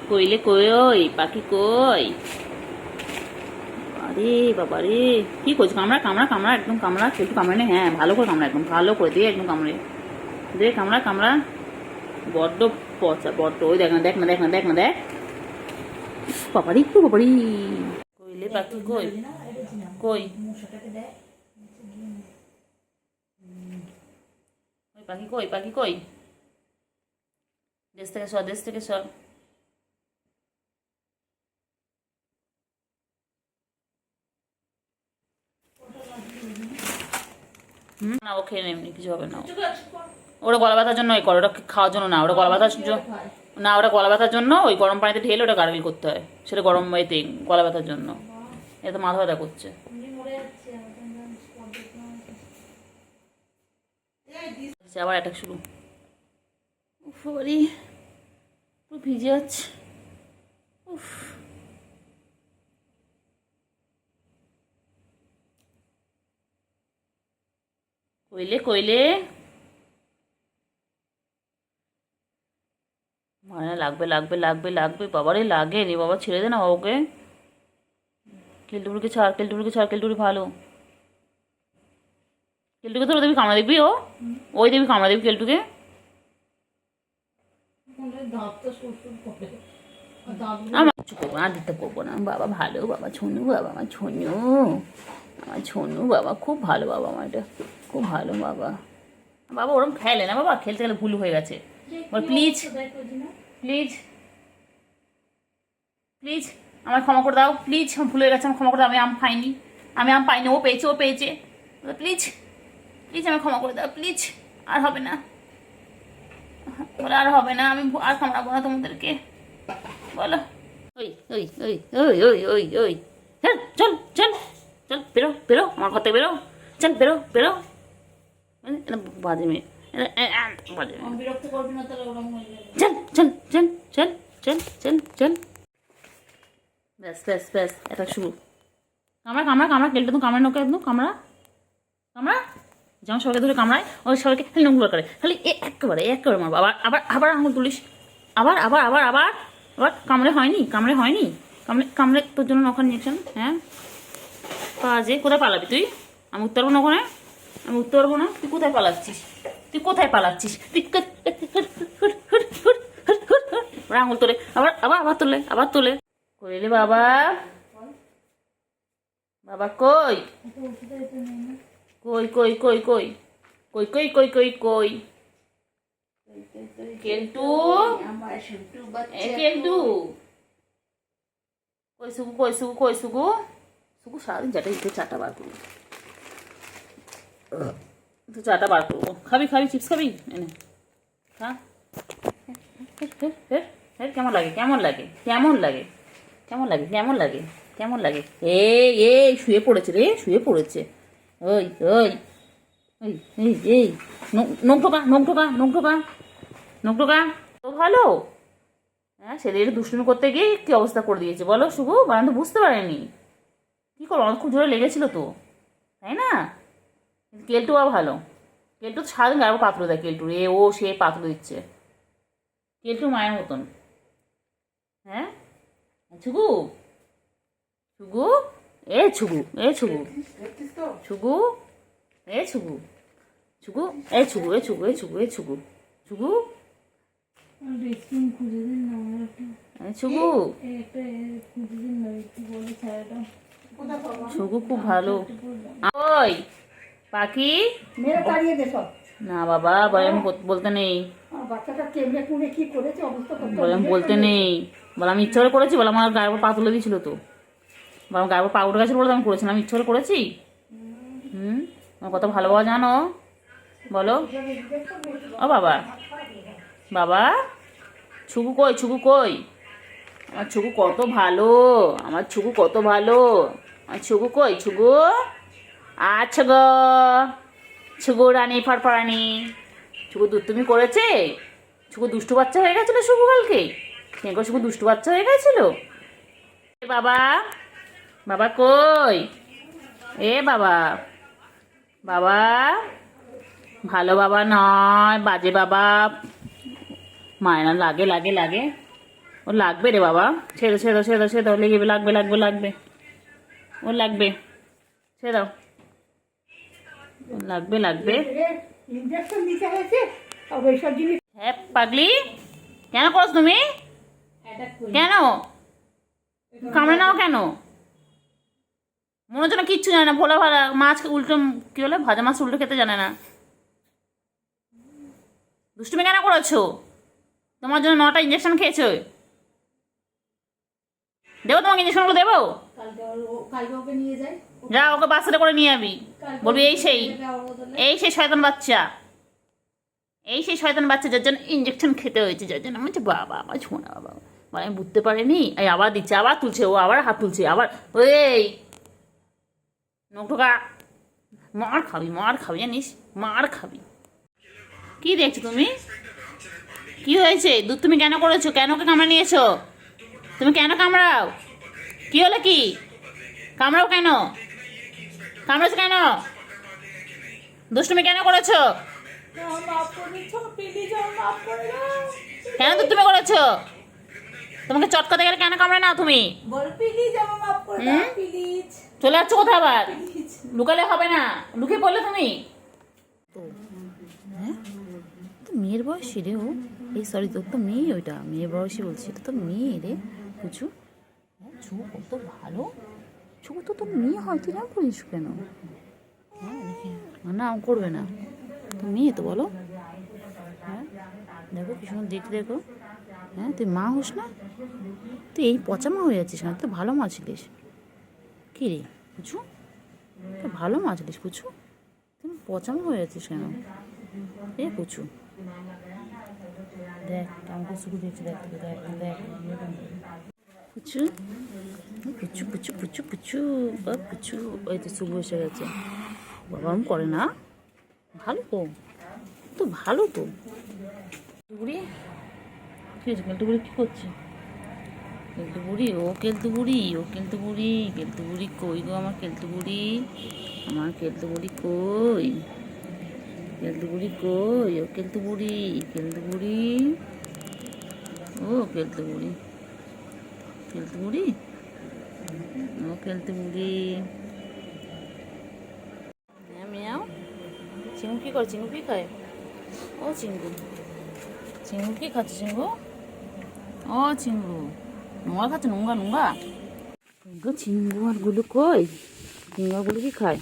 কইলে কই পাখি কই? আরে বাবা রে, কি করছো? কামড়া একদম কামড়া, একটু কামড়ে নে। হ্যাঁ ভালো করে কামড়া, একদম ভালো করে দিয়ে একদম কামড়ে দে, কামড়া। বড্ড পচা, বড্ড। ওই দেখ না দেখ। বাবারি কইলে পাখি কই? ওই পাখি কই? দেশ থেকে সর। না ও খেয়ে এমনি কিছু হবে না। ওটা গলা ব্যথার জন্য ওই করে, ওটা খাওয়ার জন্য না। ওটা গলা ব্যথার জন্য ওই গরম পানিতে ঢেলে ওটা গার্গেল করতে হয়। সেটা গরম এতে গলা ব্যথার জন্য। এ তো মাথা ব্যথা করছে। আবার অ্যাটাক শুরু। পুরো ভিজে যাচ্ছে। কইলে মানে লাগবে বাবারে, লাগে রে বাবা, ছেড়ে দে না ওকে। কেলটুরিকে ছাড়, কেলটুরি ভালো। কেলটুকে তো দেখবি কামড়া, দেখবি ওই দেখবি কামড়া, দেখবি কেলটুকে। আমার কিছু করবো না, দিতে করবো না। বাবা ভালো, বাবা ছনু, বাবা আমার ছনু বাবা খুব ভালো। বাবা আমার এটা খুব ভালো বাবা। ওরম খেলে না বাবা, খেলতে গেলে ভুল হয়ে গেছে। প্লিজ আমার ক্ষমা করে দাও, প্লিজ। আমার ভুল হয়ে গেছে, আমার ক্ষমা করে দাও। আমি আম পাইনি, ও পেয়েছে। প্লিজ আমি ক্ষমা করে দাও, প্লিজ। আর হবে না, আমি আর কামড়াবো না তোমাদেরকে, বলো। ওই চল বেরো আমার ঘর থেকে, বেরো চল, বেরো বাজে মেয়ে। চল ব্যাস এটা শুরু। কামড়া কেলটা তো কামড়ায়, নোকে একদম কামড়া যেমন সবাইকে ধরে কামড়ায়, ওই সবাইকে খালি নোংরা করে, খালি একেবারে মারবো। আবার আঙুল তুলিস, আবার কামড়ে হয়নি কামড়ে তোর জন্য নখান ইঞ্জেকশন। হ্যাঁ কাজে কোথায় পালাবি তুই? আমি উঠতে পারবো না ওখানে, তুই কোথায় পালাচ্ছিস? আঙুল তোলে, আবার তোলে। কইলে বাবা কই? কেলটু কই সুগু সারাদিন চাটা বার করবো, খাবি চিপস খাবি, এনে খা। কেমন লাগে কেমন লাগে কেমন লাগে কেমন লাগে? এই শুয়ে পড়েছে রে, শুয়ে পড়েছে। ওই ওই এই এই এই নখ ঢোকা নখ ঢোকা নখ ঢোকা নখ ঢোকা। তো ভালো, হ্যাঁ ছেলের দুষ্টুমি করতে গিয়ে কি অবস্থা করে দিয়েছে বলো শুভ? বানান তো বুঝতে পারেনি, কী করো, আমার খুব জোরে লেগেছিল তো, তাই না? কিন্তু কেলটু আর ভালো, কেলটু তো সারাদিন গায়ে পাতলো দেয়, কেলটু রে ও সে পাতলো দিচ্ছে, কেলটু মায়ের মতন। হ্যাঁ ছুগু ছুগু এ ছুগু এ ছুগু ছুগু এ ছুগু ছুগু এ ছুগু এ ছুগু এ ছুগু এ ছুগু ছুগু ছুগু ছুগু খুব ভালো। ওই পাখি না বাবা বলে আমি বলতে নেই, বলে আমি বলতে নেই, বলে আমি ইচ্ছা করে করেছি, বলে আমার গায়ের উপর পা তুলে দিয়েছিল তো, বলে আমার গায়ের উপর পা উঠে গেছিল বলে আমি করেছিলাম, আমি ইচ্ছা করে করেছি। আমার কত ভালো বাবা জানো বলো। ও বাবা বাবা ছুগু কই, ছুগু কই, আমার ছুগু কত ভালো, আমার ছুগু কত ভালো, আমার ছুগু কই, ছুগু আচ্ছা গো ছুগু রানী ফারফারানি, ছুগু দুধ তুমি করেছে, ছুগু দুষ্টু বাচ্চা হয়ে গেছিলো শুভু কালকে, কেন শুভু দুষ্টু বাচ্চা হয়ে গেছিল। বাবা বাবা কই, এ বাবা বাবা ভালো বাবা নয়, বাজে বাবা, মায়না লাগে লাগে লাগে, ও লাগবে রে বাবা, ছেড়ে ছেড়ে ছেড়ে ছেড়ে লেগে লাগবে লাগবে লাগবে, ও লাগবে, ছেড়ে দাও, লাগবে লাগবে। হ্যাঁ পাগলি কেন করছ তুমি, কেন কামড়ে নাও কেন, মনে হচ্ছে না কিচ্ছু জানে না, ভোলা ভালা মাছ উল্টো কি বলে ভাজা মাছ উল্টো খেতে জানে না, দুষ্টুমি কেন করেছো, তোমার জন্য 9টা ইঞ্জেকশন খেয়েছো, দেবো তোমাকে ইঞ্জেকশনগুলো দেবো, যা ওকে বাচ্চাটা করে নিয়ে যাবি, বলবি এই সেই শয়তান বাচ্চা, এই সেই শয়তান বাচ্চা যার জন্য ইঞ্জেকশন খেতে হয়েছে, যার জন্য আমার বাবা আমার শোনা বাবা, মানে আমি বুঝতে পারিনি, এই আবার দিচ্ছে, আবার তুলছে, ও আবার হাত তুলছে, আবার ওই নখ ঢোকা, মার খাবি জানিস, মার খাবি। কি দেখছো তুমি, কি হয়েছে, দুধ তুমি কেন করেছো, কেন ওকে কামড়ে নিয়েছো, তুমি কেন কামড়াও, কি হলো কি, কামড়াও কেন, কামড়েছো কেন, দুষ্টুমি কেন করেছো, কেন দুধ তুমি করেছো, তোমাকে চটকাতে গেলে কেন কামড়ে নাও তুমি, চলে যাচ্ছ কোথাও আবার, লুকালে হবে না, লুকিয়ে পড়লে তুমি, হ্যাঁ তো মেয়ের বয়সী রে ও, এই সরি তোর তো মেয়ে, ওইটা মেয়ের বয়সী বলছি, এটা তো মেয়ে রে বুঝু, হ্যাঁ ছুকু কত ভালো, ছুকু তো তোর মেয়ে হয়, তুই না বলিস কেন, হ্যাঁ না করবে না, তো মেয়ে তো বলো, হ্যাঁ দেখো কি সুন্দর দেখতে, দেখো হ্যাঁ তুই মা হোস না, তুই এই পচা মা হয়ে যাচ্ছিস না, তুই ভালো মা ছিলিস, কী রে বুঝু, তুই ভালো মা ছিলিস বুঝু, তুমি পচা মা হয়ে যাচ্ছিস কেন, এ পুচু দেখ আমাকে শুধু দেখছি, দেখ দেখ দেখ পুচু পুচু পুচু পুচু পুচু বা পুচু, ওই তো শুভ এসে গেছে, বাবা আমি করে না, ভালো তো ভালো তো, বুড়ি কী হয়েছে, কেলটু বুড়ি কী করছে, কেলটু বুড়ি ও কেলটু বুড়ি, ও কেলটু বুড়ি, কেলটু বুড়ি কই গো আমার কেলটু বুড়ি, আমার কেলটু বুড়ি কই, কেলটু বুড়ি কই, ও কেলটু বুড়ি, কেলটু বুড়ি, ও কেলটু বুড়ি, কেলটু বুড়ি, ও কেলটু বুড়ি, হ্যাঁ মেয়াও, চিঙ্গু কী করে, চিঙ্গু কী খায়, ও চিঙ্গু, চিঙ্গু কী খাচ্ছে চিঙ্গু, ও চিঙ্গু নোংরা খাচ্ছে, নোংরা নোংরা, চিঙ্গু আর গুলু কই, চিঙ্গু আর গুলু কি খায়,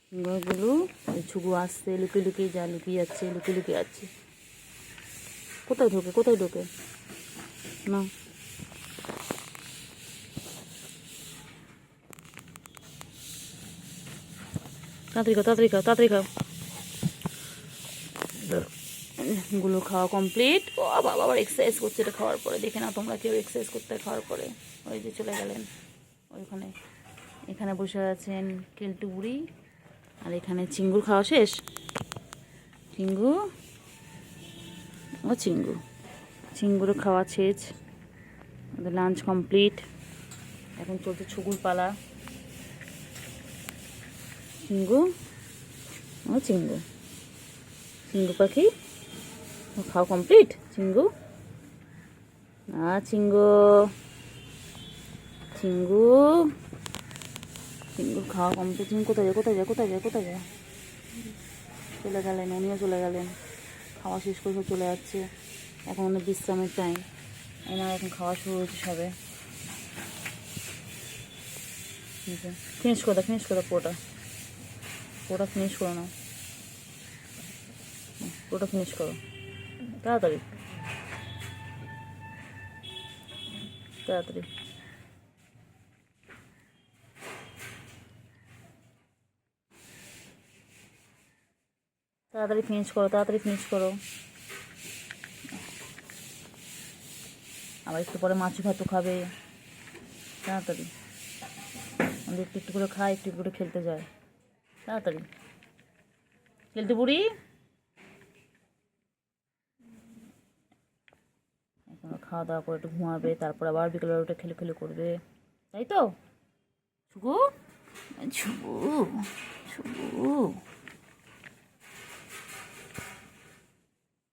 চিঙ্গু আর গুলু, ছুগু আসছে লুকিয়ে লুকিয়ে যা, লুকিয়ে যাচ্ছে, লুকিয়ে লুকিয়ে যাচ্ছে, কোথায় ঢোকে কোথায় ঢোকে, না তাড়াতাড়ি খাও তাড়াতাড়ি খাও তাড়াতাড়ি খাও, গুলো খাওয়া কমপ্লিট। ও বাবা আবার এক্সারসাইজ করছে এটা খাওয়ার পরে। দেখে না তোমরা কেউ এক্সারসাইজ করতে খাওয়ার পরে। ওই যে চলে গেলেন ওইখানে। এখানে বসে আছেন কেলটু বুড়ি। আর এখানে চিঙ্গুর খাওয়া শেষ। চিঙ্গু, ও চিঙ্গু, চিঙ্গুরও খাওয়া শেষ। আমাদের লাঞ্চ কমপ্লিট। এখন চলছে ছুগুর পালা। চিঙ্গু, ও চিঙ্গু, চিঙ্গু পাখি খাওয়া কমপ্লিট। চিঙ্গু, চিঙ্গু, চিঙ্গু, চিঙ্গুর খাওয়া কমপ্লিট। চিঙ্গু কোথায় যায়, কোথায় যায়, কোথায় যায়, কোথায় যায়? চলে গেলেন, উনিও চলে গেলেন। খাওয়া শেষ করে সব চলে যাচ্ছে। এখন অনেক বিশ্রামের টাইম। ওনার এখন খাওয়া শুরু হয়েছে সবে। ফিনিশ করে দাও, ফিনিশ করে দাও পুরোটা। পুরোটা ফিনিশ করো না, পুরোটা ফিনিশ করো তাড়াতাড়ি, তাড়াতাড়ি। তাড়াতাড়ি ফিনিশ করো, তাড়াতাড়ি ফিনিশ করো। আবার একটু পরে মাছ ভাতও খাবে। তাড়াতাড়ি। আমাদের একটু একটু করে খায়, একটু একটু করে খেলতে যায়। তাড়াতাড়ি। খেলতে বুড়ি এখন খাওয়া দাওয়া করে একটু ঘুমাবে, তারপর আবার বিকেলে ওটা খেলে খেলে করবে, তাই তো? শুভু, শুভু, শুভু,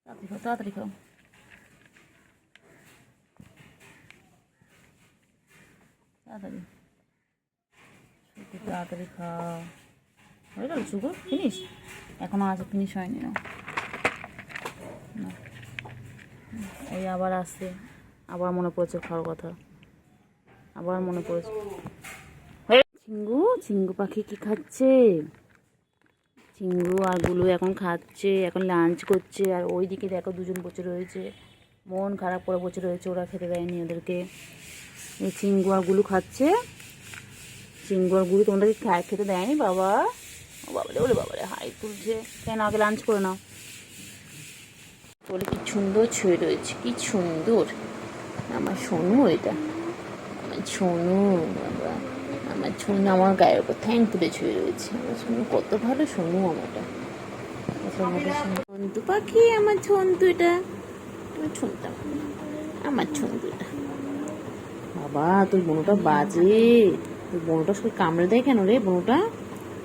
তাড়াতাড়ি খাও, তাড়াতাড়ি খাও, তাড়াতাড়ি, তাড়াতাড়ি খাও। হয়ে গেল শুভু? ফিনিশ? এখনো আছে, ফিনিশ হয়নি। না, ওই আবার আসছে, আবার মনে পড়েছে খাওয়ার কথা, আবার মনে পড়েছে। চিঙ্গু, চিঙ্গু পাখি কি খাচ্ছে? চিঙ্গু আর গুলো এখন খাচ্ছে, এখন লাঞ্চ করছে। আর ওইদিকে দেখো দুজন বসে রয়েছে, মন খারাপ করে বসে রয়েছে, ওরা খেতে দেয়নি ওদেরকে। এই চিঙ্গু আর গুলো খাচ্ছে। চিঙ্গু আর গুলো তোমাদেরকে খেতে দেয়নি বাবা? ও বাবারে, ওরে বাবারে, হাই তুলছে। কেন, আগে লাঞ্চ করে নাও। বলে কি সুন্দর ছুঁয়ে রয়েছে, কি সুন্দর। আমার সোনু, এটা আমার সোনু বাবা, আমার সোনু আমার গায়ের উপর থ্যাঙ্ক তুলে ছুঁয়ে রয়েছে। আমার সোনু কত ভালো, সোনু আমারটা। ছন্তু পাখি, আমার ছন্তু, এটা আমার ছন্তা, আমার ছন্তুটা। বাবা তোর বোনটা বাজে, তোর বোনটা সব কামড়ে দেয় কেন রে? বোনটা,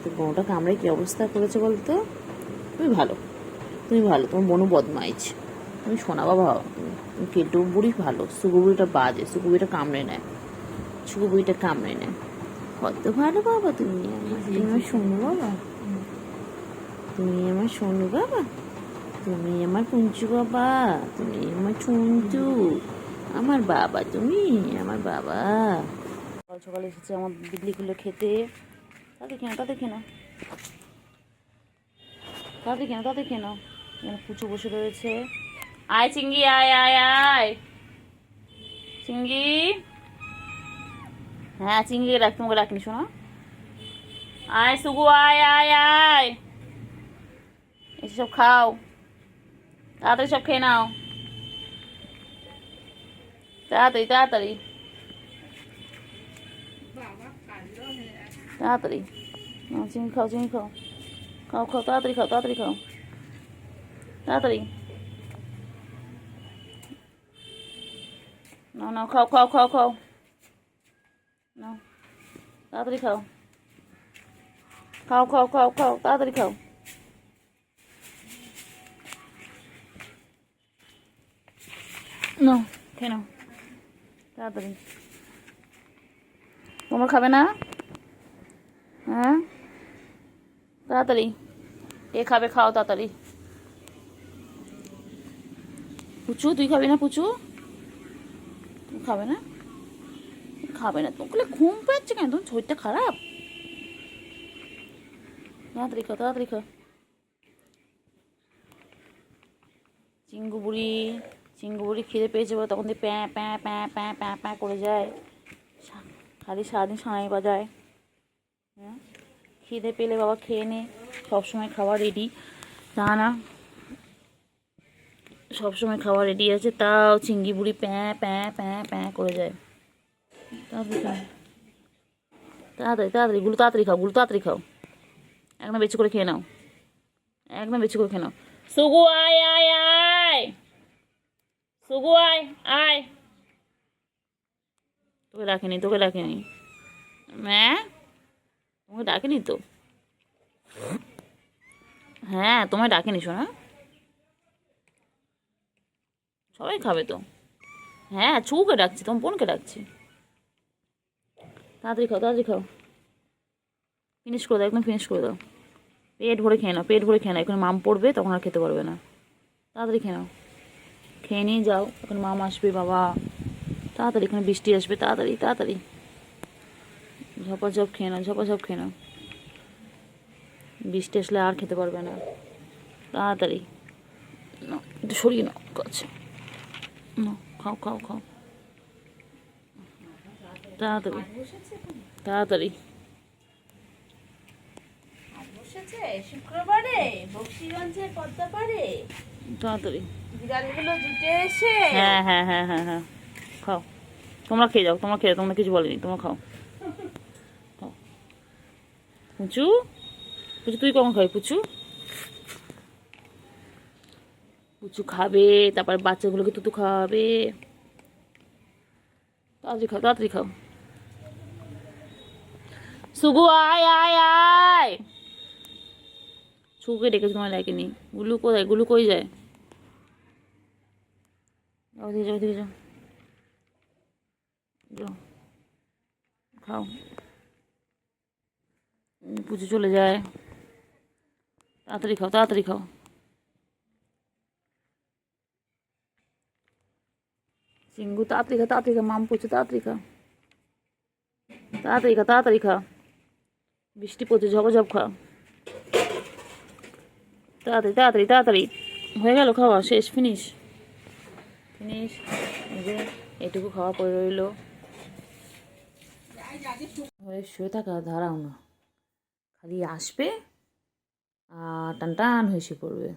তোর বোনটা কামড়ে কি অবস্থা করেছে বলতো? তুমি ভালো, তুমি ভালো, তোমার বোনও বদমাইশ। তুমি শোনা বাবা, তুমি কেটু বুড়ি ভালো, সুগু বুড়িটা বাজে, সুগু বুড়িটা কামড়ে নেয়, সুগু বুড়িটা কামড়ে নেয়। কত ভালো বাবা তুমি, তুমি আমার শোনো বাবা, তুমি আমার শোনো বাবা, তুমি আমার পুঞ্চু বাবা, তুমি আমার ছুঞ্চু, আমার বাবা, তুমি আমার বাবা। সকাল সকাল এসেছে আমার বিল্লিগুলো খেতে। তাদের কেন, তাদের কেন, তাদের কেন, তাদের কেন। এখানে পুচু বসে রয়েছে। আয় চিঙ্গি, আয় আয় আয় চিঙ্গি। হ্যাঁ চিঙ্গি রাখ, তোমাকে রাখিনি শোনো। আয় সুগু, আয় আয় আয়, এসে সব খাও, তাড়াতাড়ি সব খেয়ে নাও, তাড়াতাড়ি তাড়াতাড়ি তাড়াতাড়ি। চিংড়ি খাও, চিংড়ি খাও, খাও খাও, তাড়াতাড়ি খাও, তাড়াতাড়ি খাও, তাড়াতাড়ি। নাও নাও, খাও খাও খাও খাও, নাও তাড়াতাড়ি খাও, খাও খাও খাও খাও, তাড়াতাড়ি খাও। নাও খেয়ে নাও তাড়াতাড়ি। তোমরা খাবে না? হ্যাঁ তাড়াতাড়ি, এ খাবে, খাও তাড়াতাড়ি। পুচু তুই খাবি না? পুচু তুমি খাবে না? খাবে না? তোমাকে ঘুম পাচ্ছে কেন? তোমার শরীরটা খারাপ। তাড়াতাড়ি খাও, তাড়াতাড়ি খাও। চিঙ্গু বুড়ি, চিঙ্গু বুড়ি খিদে পেয়েছে বলে তখন দিয়ে প্যাঁ প্যাঁ প্যাঁ প্যাঁ প্যাঁ প্যাঁ করে যায়, খালি সারাদিন সানাই বাজায়। হ্যাঁ খিদে পেলে বাবা খেয়ে নে, সবসময় খাওয়া রেডি, তা না সবসময় খাওয়া রেডি আছে, তাও চিংড়ি বুড়ি প্যাঁ প্যাঁ প্যাঁ প্যাঁ করে যায়। তাড়াতাড়ি খাও, তাড়াতাড়ি তাড়াতাড়ি, গুলো তাড়াতাড়ি খাও, গুলো তাড়াতাড়ি খাও, একদম বেশি করে খেয়ে নাও, একদম বেশি করে খেয়ে নাও। সুগু আয় আয় আয়, সুগু আয় আয়, তোকে ডাকেনি, তোকে ডাকেনি, ম্যাঁ তোমাকে ডাকেনি তো, হ্যাঁ তোমায় ডাকেনি শোনা, সবাই খাবে তো, হ্যাঁ ছুকে ডাকছি, তোমার বোনকে ডাকছি। তাড়াতাড়ি খাও, তাড়াতাড়ি খাও, ফিনিশ করে দাও, একদম ফিনিশ করে দাও, পেট ভরে খেয়ে নাও, পেট ভরে খেয়ে নাও, এখন মাম পড়বে তখন আর খেতে পারবে না, তাড়াতাড়ি খেয়ে নাও, খেয়ে নিয়ে যাও, এখন মাম আসবে বাবা, তাড়াতাড়ি এখানে বৃষ্টি আসবে, তাড়াতাড়ি তাড়াতাড়ি, ঝপাঝপ খেয়ে নাও, ঝপাঝপ খেয়ে নাও, বৃষ্টি আসলে আর খেতে পারবে না, তাড়াতাড়ি না, একটু সরিয়ে নাও কাছে, নাও খাও খাও খাও, তাড়াতাড়ি তাড়াতাড়ি, বসেছে শুক্রবারে বক্সিগঞ্জের পদ্মাপাড়ে, তাড়াতাড়ি, বিড়ালগুলো জুটে এসে। হ্যাঁ হ্যাঁ হ্যাঁ হ্যাঁ হ্যাঁ, খাও, তোমরা খেয়ে যাও, তোমরা খেয়ে যাও, তোমরা কিছু বলেনি, তোমরা খাও খাও। পুচু, পুচু তুই কখন খাবি পুচু? পুচু খাবে, তারপর বাচ্চাগুলোকে তুতু খাওয়াবে, তাড়াতাড়ি খাও, তাড়াতাড়ি খাও, সুগু আয় আয় আয়, সুগুকে ডেকেছে, তোমার ডাকেনি, গুলু কোথায়, গুলু কই যায়, ওদিকে যাও, ওদিকে যাও, যাও খাও, পুজো চলে যায়, তাড়াতাড়ি খাও, তাড়াতাড়ি খাও, সিঙ্গু তাড়াতাড়ি খা, তাড়াতাড়ি খা, মাম পড়ছে, তাড়াতাড়ি খা, তাড়াতাড়ি খা, তাড়াতাড়ি খা, বৃষ্টি পড়ছে, ঝপঝপ খা, তাড়াতাড়ি তাড়াতাড়ি তাড়াতাড়ি, হয়ে গেল খাওয়া শেষ, ফিনিশ ফিনিশ, এটুকু খাওয়া পড়ে রইলো, হয়ে শুয়ে থাকা দাঁড়াও না, খালি আসবে আর টান টান হয়ে শুয়ে পড়বে,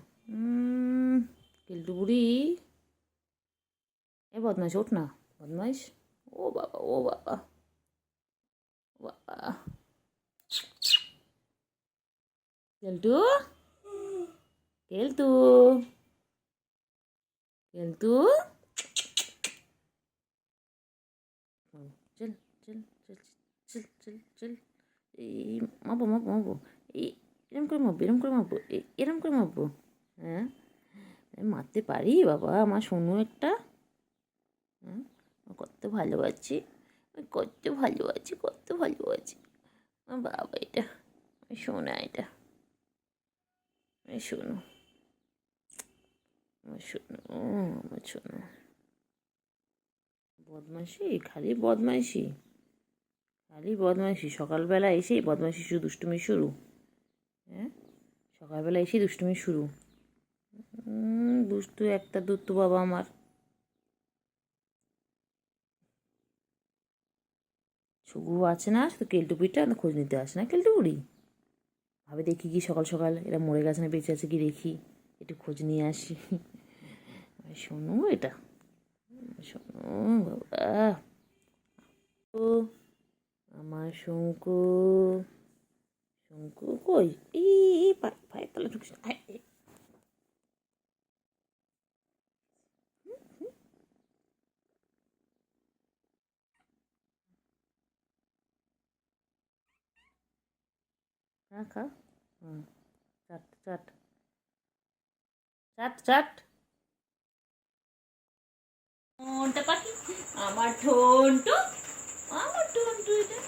কেলটু বুড়ি, এ বদমাইশ ওঠ না, বদমাইশ, ও বাবা ও বাবা, ও বাবা, কেলটু কেলটু কেলটু, চল চল চল চল চল চল, এই মাপো মাপো মাপো, এই এরম করে মাপবো, এরম করে মাপবো, এরম করে মাপবো, হ্যাঁ মারতে পারি বাবা, আমার সোনু একটা, হ্যাঁ কত ভালোবাসি, কত ভালোবাসি, কত ভালোবাসি, বাবা এটা সোনা, এটা শোনো, আমার শোনো, আমার শোনো, বদমাইশি, খালি বদমাইশি, খালি বদমাইশি, সকালবেলা এসেই বদমাইশি শুরু, দুষ্টুমি শুরু, হ্যাঁ সকালবেলা এসেই দুষ্টুমি শুরু, দুষ্টু একটা দুষ্টু বাবা আমার, সুগু আছে না, শুধু কেলটু বুড়িটা খোঁজ নিতে আসে না, কেলটু বুড়ি ভাবে দেখি কি সকাল সকাল এরা মরে গেছে না বেঁচে আছে কি দেখি, একটু খোঁজ নিয়ে আসি, শোনো এটা, শোনো বাবা, ও আমার শঙ্কু, শঙ্কু কই, এই পায়ের তলা ঢুকছে, খা খা, চাট চাট চাট চাট, ঠোঁটটা পাখি, আমার ঠোঁটু, আমার ঠোঁটু এটা,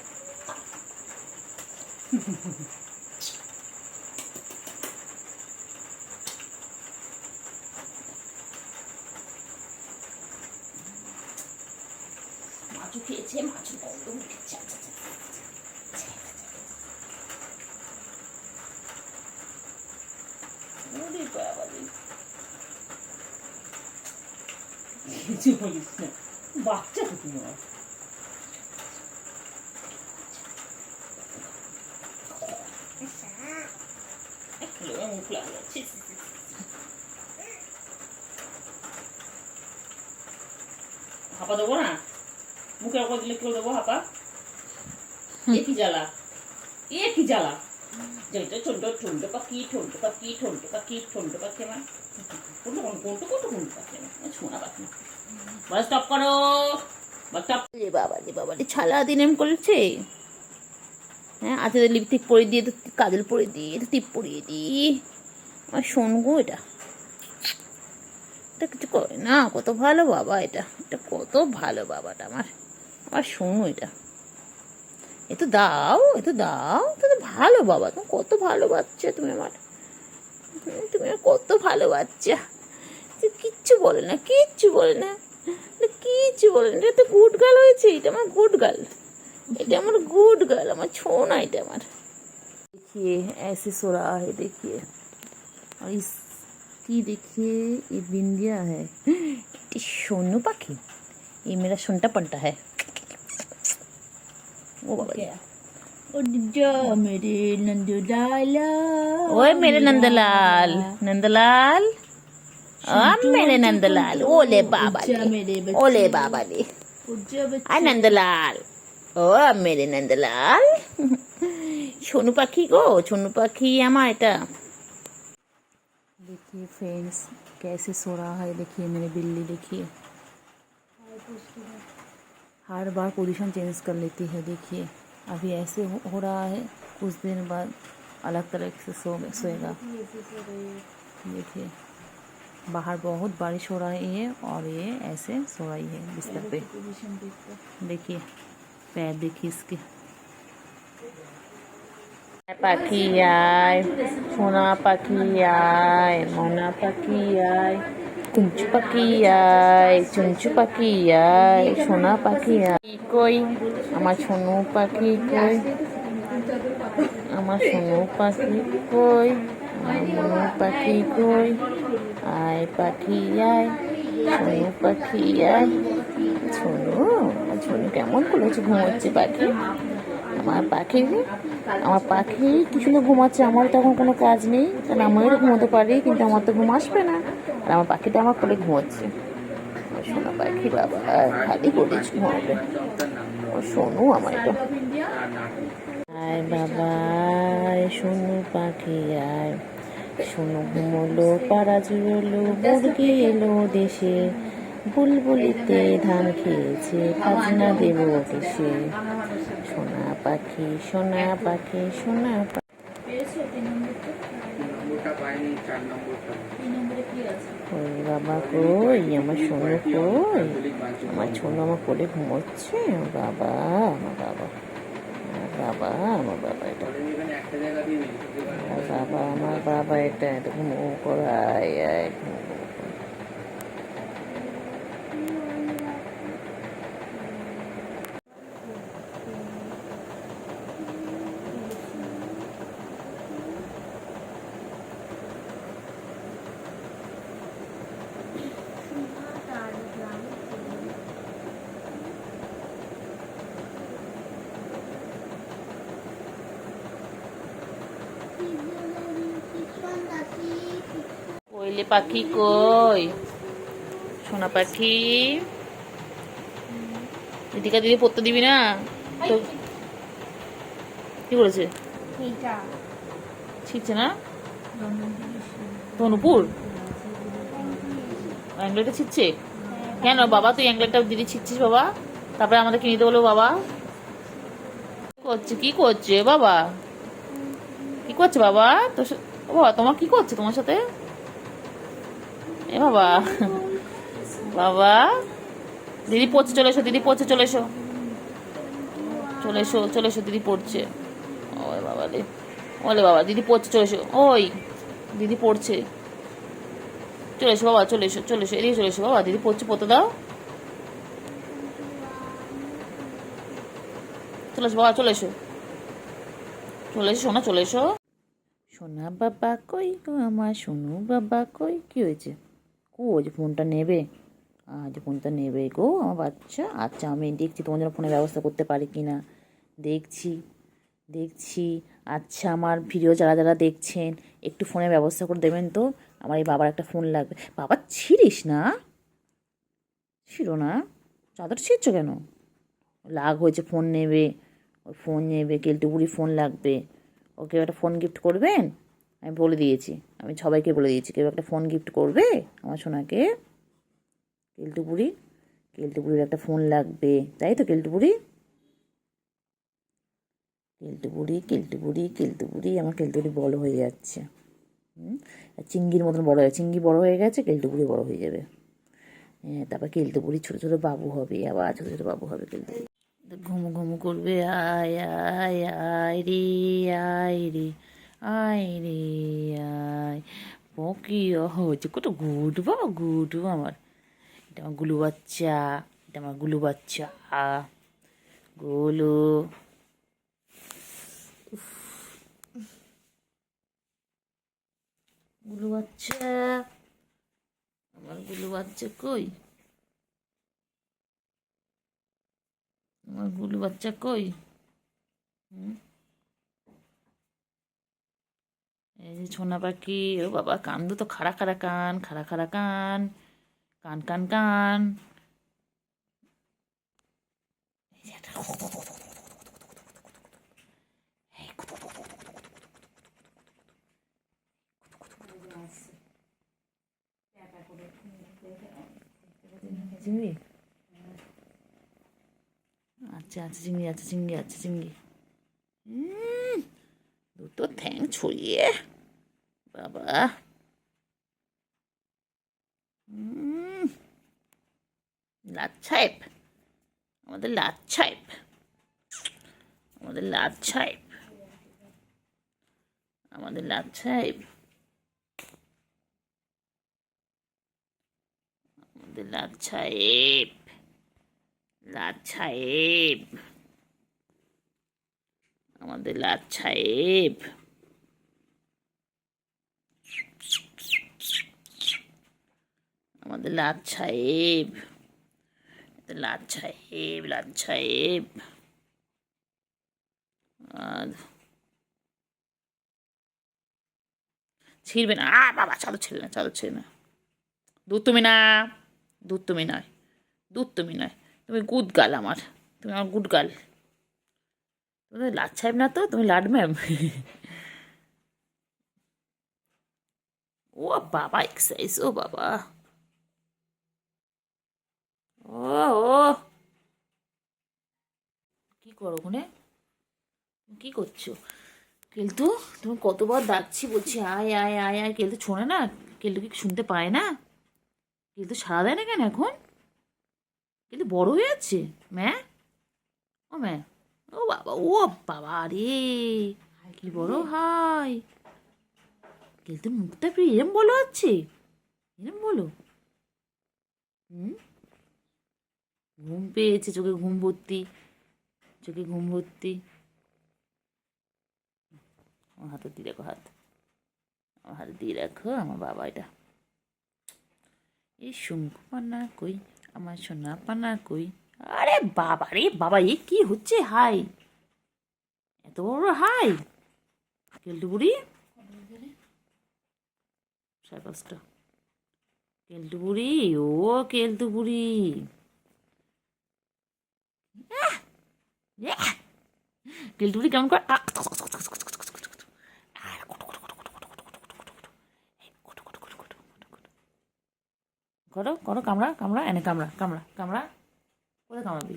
মাছু খেয়েছে, মাছু গন্ধ উঠেছে, কিছু বলিস না, বাচ্চা তো তুমি, মুখ লাগলো, হাপা দেবো না, মুখের ওপর দিলে কেউ দেবো হাপা? এ কি জ্বালা, এ কি জ্বালা, যেটা ছোট ঠুনটো পাখি, ঠুনটো পাখি, ঠুনটো পাখি, ঠুনটো পাখি আমার কোনটা কোনটা কোনটা কোনটা পাখি আমার শোনা পাখি। বলো স্টপ করো, বা স্টপ। রে বাবা রে বাবা রে, সারাদিন এম করেছে। হ্যাঁ, আচ্ছা লিপস্টিক পরে দিয়ে, তো কাজল পরে দিয়ে, তো টিপ পরিয়ে দিই। আমার শোনগো এটা, এটা কিছু করে না, কত ভালো বাবা, এটা এটা কত ভালো বাবাটা আমার, আমার শোনো এটা, এ তো দাও, এ তো দাও, তো ভালো বাবা, তুমি কত ভালো বাচ্চা, তুমি আমার, তুমি আমার কত ভালো বাচ্চা। কিচ্ছু বলে না, কিচ্ছু বলে না, কিচ্ছু বলে না, এটা তো গুড গার্ল হয়েছে, এটা আমার গুড গার্ল, এটা আমার गुड गर्ल, আমার छोना এটা আমার। देखिए ऐसे सो रहा है, देखिए, और इसकी देखिए ये बिंदिया है, ये सोनू पाखी, ये मेरा सुनता पंटा है। ओ बाबा ओ मेरे नंदलाला, ओए मेरे नंदलाल, नंदलाल, मेरे नंदलाल, ओले बाबा ले, ओले बाबा ले, आ नंदलाल, ও মেরে নন্দলাল, সোনু পাখি গো, সোনू पाखी আমার এটা। देखिए फ्रेंड्स कैसे सो रहा है, देखिए मेरे बिल्ली, देखिए हर बार पोजीशन चेंज कर लेती है। देखिए अभी ऐसे हो रहा है, कुछ दिन बाद अलग तरह से सोएगा। देखिए बाहर बहुत बारिश हो रही है और ये ऐसे सो रही है बिस्तर पे। देखिए पैर देखिए इसके। পাখি আয়, সোনা পাখি আয়, মনা পাখি আয়, কুঞ্চু পাখি আয়, চুঞ্চু পাখি আয়, সোনা পাখি আয় কই, আমার সোনু পাখি কই, আমার সোনু পাখি কই, আমার মনু পাখি কই, আয় পাখি আয়, সোনু পাখি আয়। সোনু, সোনু কেমন করেছে, ঘুমোচ্ছে পাখি, আমার পাখি, আমার পাখি কি সুন্দর ঘুমাচ্ছে। আমার তো এখন কোনো কাজ নেই, কারণ আমিও ঘুমোতে পারি, কিন্তু আমার তো ঘুম আসবে না, আর আমার পাখিটা আমার কোলে ঘুমোচ্ছে। ও সোনা পাখি বাবা, খালি করেছি ঘুমাবে, ও সোনু আমার এটা। আয় বাবা সোনু পাখি আয়, সোনু ঘুমোলো, পাড়া জুড়লো, মুরগি এলো দেশে, বুলবুলিতে ধান খেয়েছে, খাজনা দেব কিসে, সোনা পাখি, সোনা পাখি, সোনা পাখি। ওই বাবা কই, আমার সোনু কই, আমার সোনু আমার কোলে ঘুমোচ্ছে, বাবা আমার বাবা, বাবা আমার বাবা এটা, বাবা আমার বাবা এটা, এটা ঘুমো করায়, কোয়েলে পাখি কই, সোনা পাখি, দিদিকা দিদি পড়তে দিবি না তো? কি বলেছে, ছিটছে না ধনুপুর অ্যাংলেটটা ছিটছে কেন বাবা? তুই অ্যাংলেটটা দিদি ছিটছিস বাবা, তারপরে আমাদের কিনে দিতে বলো বাবা। করছে কি করছে বাবা, কি করছে বাবা তোর, বাবা তোমার কি করছে তোমার সাথে, এ বাবা, বাবা দিদি পড়ছে, চলে এসো, দিদি পড়ছে, চলে এসো, চলে এসো, চলে এসো, দিদি পড়ছে। ওই বাবা রে, ওলে বাবা দিদি পড়ছে, চলে এসো, ওই দিদি পড়ছে, চলে এসো বাবা, চলে এসো, চলে এসো, এদিকে চলে এসো বাবা, দিদি পড়ছে, পড়তে দাও, চলে এসো বাবা, চলে এসো, চলে এসো সোনা, চলে এসো। সোনা বাবা কই গো আমার, সোনু বাবা কই, কি হয়েছে? ও যে ফোনটা নেবে, আজ ফোনটা নেবে গো আমার বাচ্চা। আচ্ছা আমি দেখছি তোমার জন্য ফোনের ব্যবস্থা করতে পারি কি না, দেখছি দেখছি। আচ্ছা আমার ভিডিও যারা যারা দেখছেন একটু ফোনের ব্যবস্থা করে দেবেন তো, আমার এই বাবার একটা ফোন লাগবে। বাবা ছিড়িস না, ছিল না, চাদর ছিঁড়ছ কেন? রাগ হয়েছে, ফোন নেবে, ওর ফোন নেবে, কেলটু বুড়ি ফোন লাগবে। ওকে একটা ফোন গিফট করবেন? আমি বলে দিয়েছি, আমি সবাইকে বলে দিয়েছি, কেউ একটা ফোন গিফট করবে আমার সোনাকে? কেলটু বুড়ি, কেলটু বুড়ির একটা ফোন লাগবে, তাই তো কেলটু বুড়ি? কেলটু বুড়ি, কেলটু বুড়ি, কেলটু বুড়ি, আমার কেলটু বুড়ি বড় হয়ে যাচ্ছে। চিংড়ির মতন বড় হয়ে, চিংড়ি বড় হয়ে গেছে, কেলটু বুড়ি বড় হয়ে যাবে। হ্যাঁ, তারপর কেলটু বুড়ি ছোটো ছোটো বাবু হবে, আবার ছোটো ছোটো বাবু হবে কেলটু বুড়ি। ঘুমু ঘুমু করবে, আয় আয় আয় রে, আয় রে, আয় রে, আয়। পকি হচ্ছে কত গুডু বাবা, গুডু আমার। এটা আমার গুলু বাচ্চা, এটা আমার গুলু বাচ্চা, গুলু। গুলু বাচ্চা, আমার গুলু বাচ্চা কই? আমার গুলু বাচ্চা কই? এই যে ছোনা পাখি, ও বাবা কান্দু তো, খাড়া খাড়া কান, খাড়া খাড়া কান, কান কান কান। এই যে একটা চিংড়ি, আচ্ছা আচ্ছা চিংড়ি, আচ্ছা চিংড়ি, আচ্ছা চিংড়ি। দুটো ঠ্যাং ছড়িয়ে বাবা। লাচ্ছাইপ, আমাদের লাচ্ছাইপ, আমাদের লাচ্ছাইপ, আমাদের লাচ্ছাইপ, আমাদের লাচ্ছাইপ, লাচ্ছাইপ, আমাদের লাচ্ছাইপ, আমাদের লাচ্ছাইপ, লাচ্ছাইপ, লাচ্ছাইপ। আর ছিঁড়বে না, বাবা চাদর ছেড়ে না, চাদর ছেড়ে না। দুধ তুমি না, দুধ তুমি নয়, দুধ তুমি নয়, তুমি গুড গার্ল আমার, তুমি আমার গুড গার্ল। তুমি লাট সাহেব না তো, তুমি লাড ম্যাম। ও বাবা এক্সারসাইজ, ও বাবা, ও ও কি করো ওখানে, কি করছো? কেলটু, তুমি কতবার ডাকছি, বলছি আয় আয় আয় আয়, কেলটু শোনে না? কেলটু কি শুনতে পায় না? কেলটু সাড়া দেয় না কেন এখন? কেলটু বড় হয়ে যাচ্ছে ম্যা, ও ম্যা, ও বাবা, ও বাবা রে, কি বড় হাই। কেলটুর মুখটা একটু এরম বলো হচ্ছে, এরম বলো। হুম, ঘুম পেয়েছে, চোখে ঘুম ভর্তি, চোখে ঘুম ভর্তি। আমার হাতে দিয়ে রাখো, হাত আমার হাতে দিয়ে রাখো, আমার বাবা এটা। এই শঙ্কু পানা কই, আমার সোনা পানা কই। আরে বাবা রে বাবা, এ কি হচ্ছে হাই, এত বড় হাই। কেলটু বুড়ি, 5:30। কেলটু বুড়ি, ও কেলটু বুড়ি, কেলটু বুড়ি কেমন করে করো করো, কামড়া কামড়া, এনে কামড়া কামড়া কামড়া। কোথায় কামড়াবি,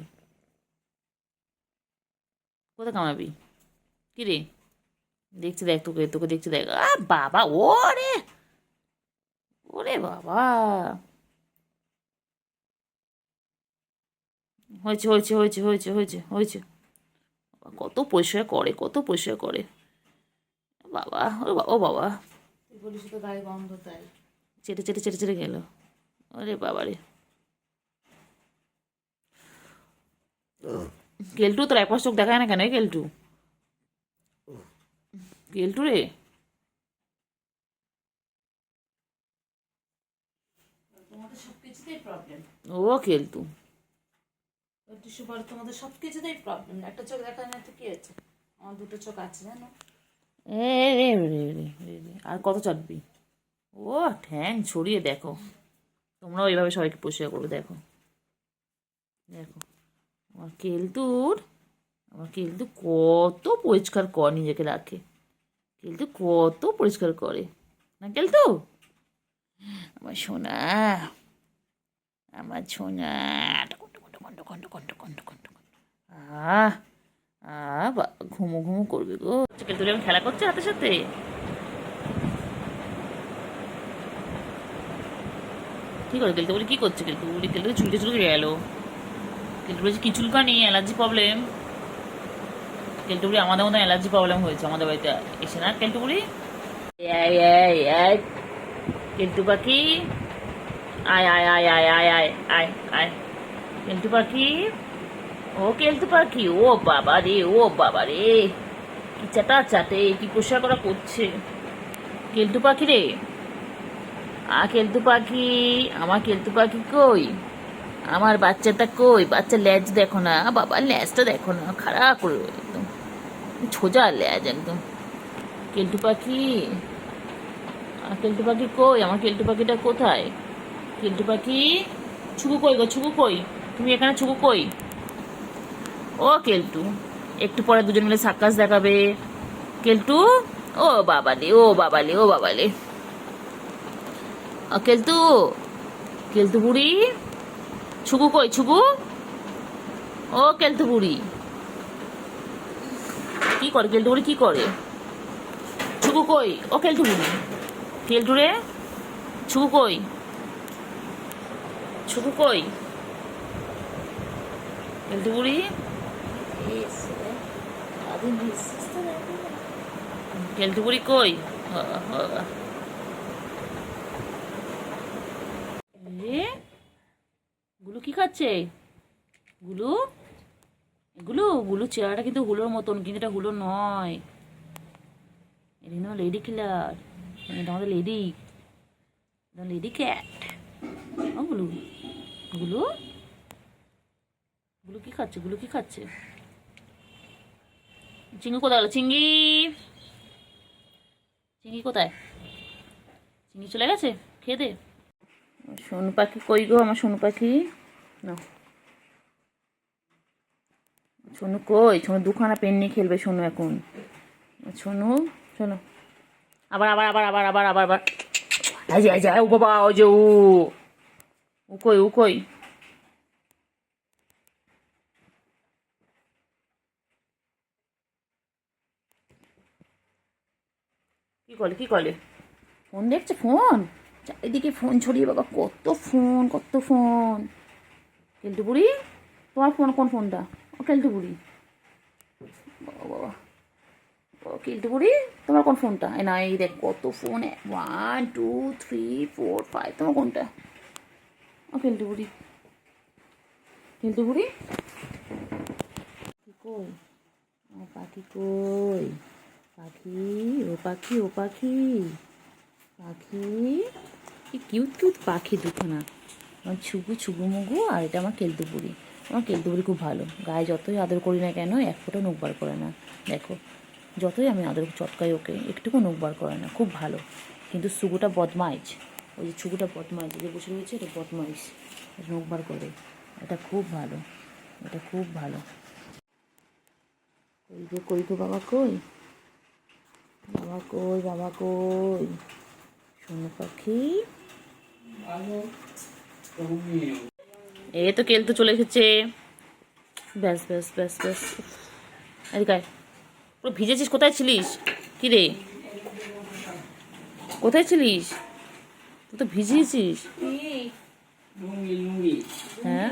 কোথায় কামড়াবি? কি রে, দেখছি দেখ, তোকে তোকে দেখছি দেখ, বাবা, ওরে ওরে বাবা। হয়েছে হয়েছে হয়েছে হয়েছে হয়েছে হয়েছে। কত পরিষ্কার করে, কত পরিষ্কার করে বাবা, ও বাবা, ও বাবা, তুই বলিস তো গায়ে গন্ধ, তাই চেটে চেটে চেটে চেটে গেল। আরে বাবা রে, কেলটু তোর একপাশ চোখ দেখায় না কেন? কেলটু, কেলটু রে, তোমাদের সব কিছুতেই প্রবলেম। ও কেলটু, টিস্যু পরে তোমাদের সব কিছুতেই প্রবলেম, একটা চোখ দেখা না তো কি হচ্ছে, আমার দুটো চোখ আছে জানো। এ রে রে রে রে রে, আর কত চাটবি? ও ঠ্যাং ছড়িয়ে দেখো, তোমরাও এইভাবে সবাইকে পরিষ্কার করবে, দেখো দেখো আমার কেলটু কত পরিষ্কার করে নিজেকে রাখে, কেলটু কত পরিষ্কার করে না কেলটু? আমার সোনা, আমার সোনা, আহ ঘুমো ঘুমো করবে গো। কেলটু আমি খেলা করছে হাতের সাথে। কি করে কেলটু বলি, কি করছে কেলটু বলি? কেলটু চুলকে চুলকে গেল। কেলটু বলছে কি চুলকানি, অ্যালার্জি প্রবলেম। কেলটু বলি আমাদের মতো অ্যালার্জি প্রবলেম হয়েছে আমাদের বাড়িতে এসে না কেলটু বলি? কেলটু পাখি, আয় আয় আয় আয় আয় আয় আয় আয় কেলটু পাখি, ও কেলটু পাখি, ও বাবা রে, ও বাবা রে, কি চাটা চাটে, কি পোষা করা করছে কেলটু পাখি রে। কেলটু পাখি, আমার কেলটু পাখি কই? আমার বাচ্চাটা কই? বাচ্চা ল্যাজ দেখো না বাবা, ল্যাজটা দেখো না, খারাপ করে একদম সোজা ল্যাজ একদম। কেলটু পাখি, কেলটু পাখি কই? আমার কেলটু পাখিটা কোথায়? কেলটু পাখি, ছুকু কই গো, ছুকু কই? তুমি এখানে, ছুকু কই? ও কেলটু, একটু পরে দুজন মিলে সার্কাস দেখাবে কেলটু। ও বাবালে, ও বাবালে, ও বাবালে, কেলটু, কেলটু বুড়ি, ছুকু কই? ছুকু, ও কেলটু বুড়ি, কি করে কেলটু বুড়ি, কি করে? ছুকু কই? ও কেলটু বুড়ি, কেলটু রে, ছুকু কই? ছুকু কই? কেলটু বুড়ি, কেলটু বুড়ি কই? গুলু কি খাচ্ছে? গুলু, গুলু, গুলু চেহারাটা কিন্তু হুলোর মতন, কিন্তু এটা হুলো নয়, এটা কিন্তু লেডি কিলার, এটা আমাদের লেডি, লেডি ক্যাট। ও গুলু, গুলু, গুলু কি খাচ্ছে? গুলু কি খাচ্ছে? চিঙ্গি কোথায় গেল? চিঙ্গি, চিঙ্গি কোথায়? চিঙ্গি চলে গেছে খেয়ে দে। সোনু পাখি কই গো? আমার সোনু পাখি না, সোনু কই? সোনু দুখানা পেন নিয়ে খেলবে সোনু এখন। সোনু, শোনো, আবার আবার আবার আবার আবার আবার আবার ও বাবা, ওই যে ও কই? ও কই? কি করে, কি করে? ফোন দেখছে, ফোন চারিদিকে ফোন ছড়িয়ে বাবা, কত ফোন, কত ফোন। কেলটু বুড়ি, তোমার ফোন কোন ফোনটা? ও কেলটু বুড়ি, বাবা বাবা, ও কেলটু বুড়ি, তোমার কোন ফোনটা? এই না, এই দেখ কত ফোন, 1 2 3 4 5, তোমার কোনটা? ও কেলটু বুড়ি, কেলটু বুড়ি কই? ও পাখি কই? পাখি, ও পাখি, ও পাখি, পাখি, কি কিউট কিউট পাখি দুখানা, আমার ছুগু, ছুগু মুগু, আর এটা আমার কেলটু বুড়ি। আমার কেলটু বুড়ি খুব ভালো, গায়ে যতই আদর করি না কেন এক ফোঁটা নখ বার করে না। দেখো যতই আমি আদর চটকাই ওকে, একটুকু নখ বার করে না, খুব ভালো। কিন্তু সুগুটা বদমাইশ, ওই যে ছুগুটা বদমাইশ, যে বসে রয়েছে এটা বদমাইশ, নখ বার করে। এটা খুব ভালো, এটা খুব ভালো। কই গো, কই গো বাবা, কই বাবা, কই বাবা, কই? সোনু পাখি, এই তো কেলটু চলে এসেছে। ব্যাস ব্যাস ব্যাস ব্যাস, এদিকে পুরো ভিজেছিস, কোথায় ছিলিস? কি রে, কোথায় ছিলিস? তুই তো ভিজিয়েছিস। হ্যাঁ,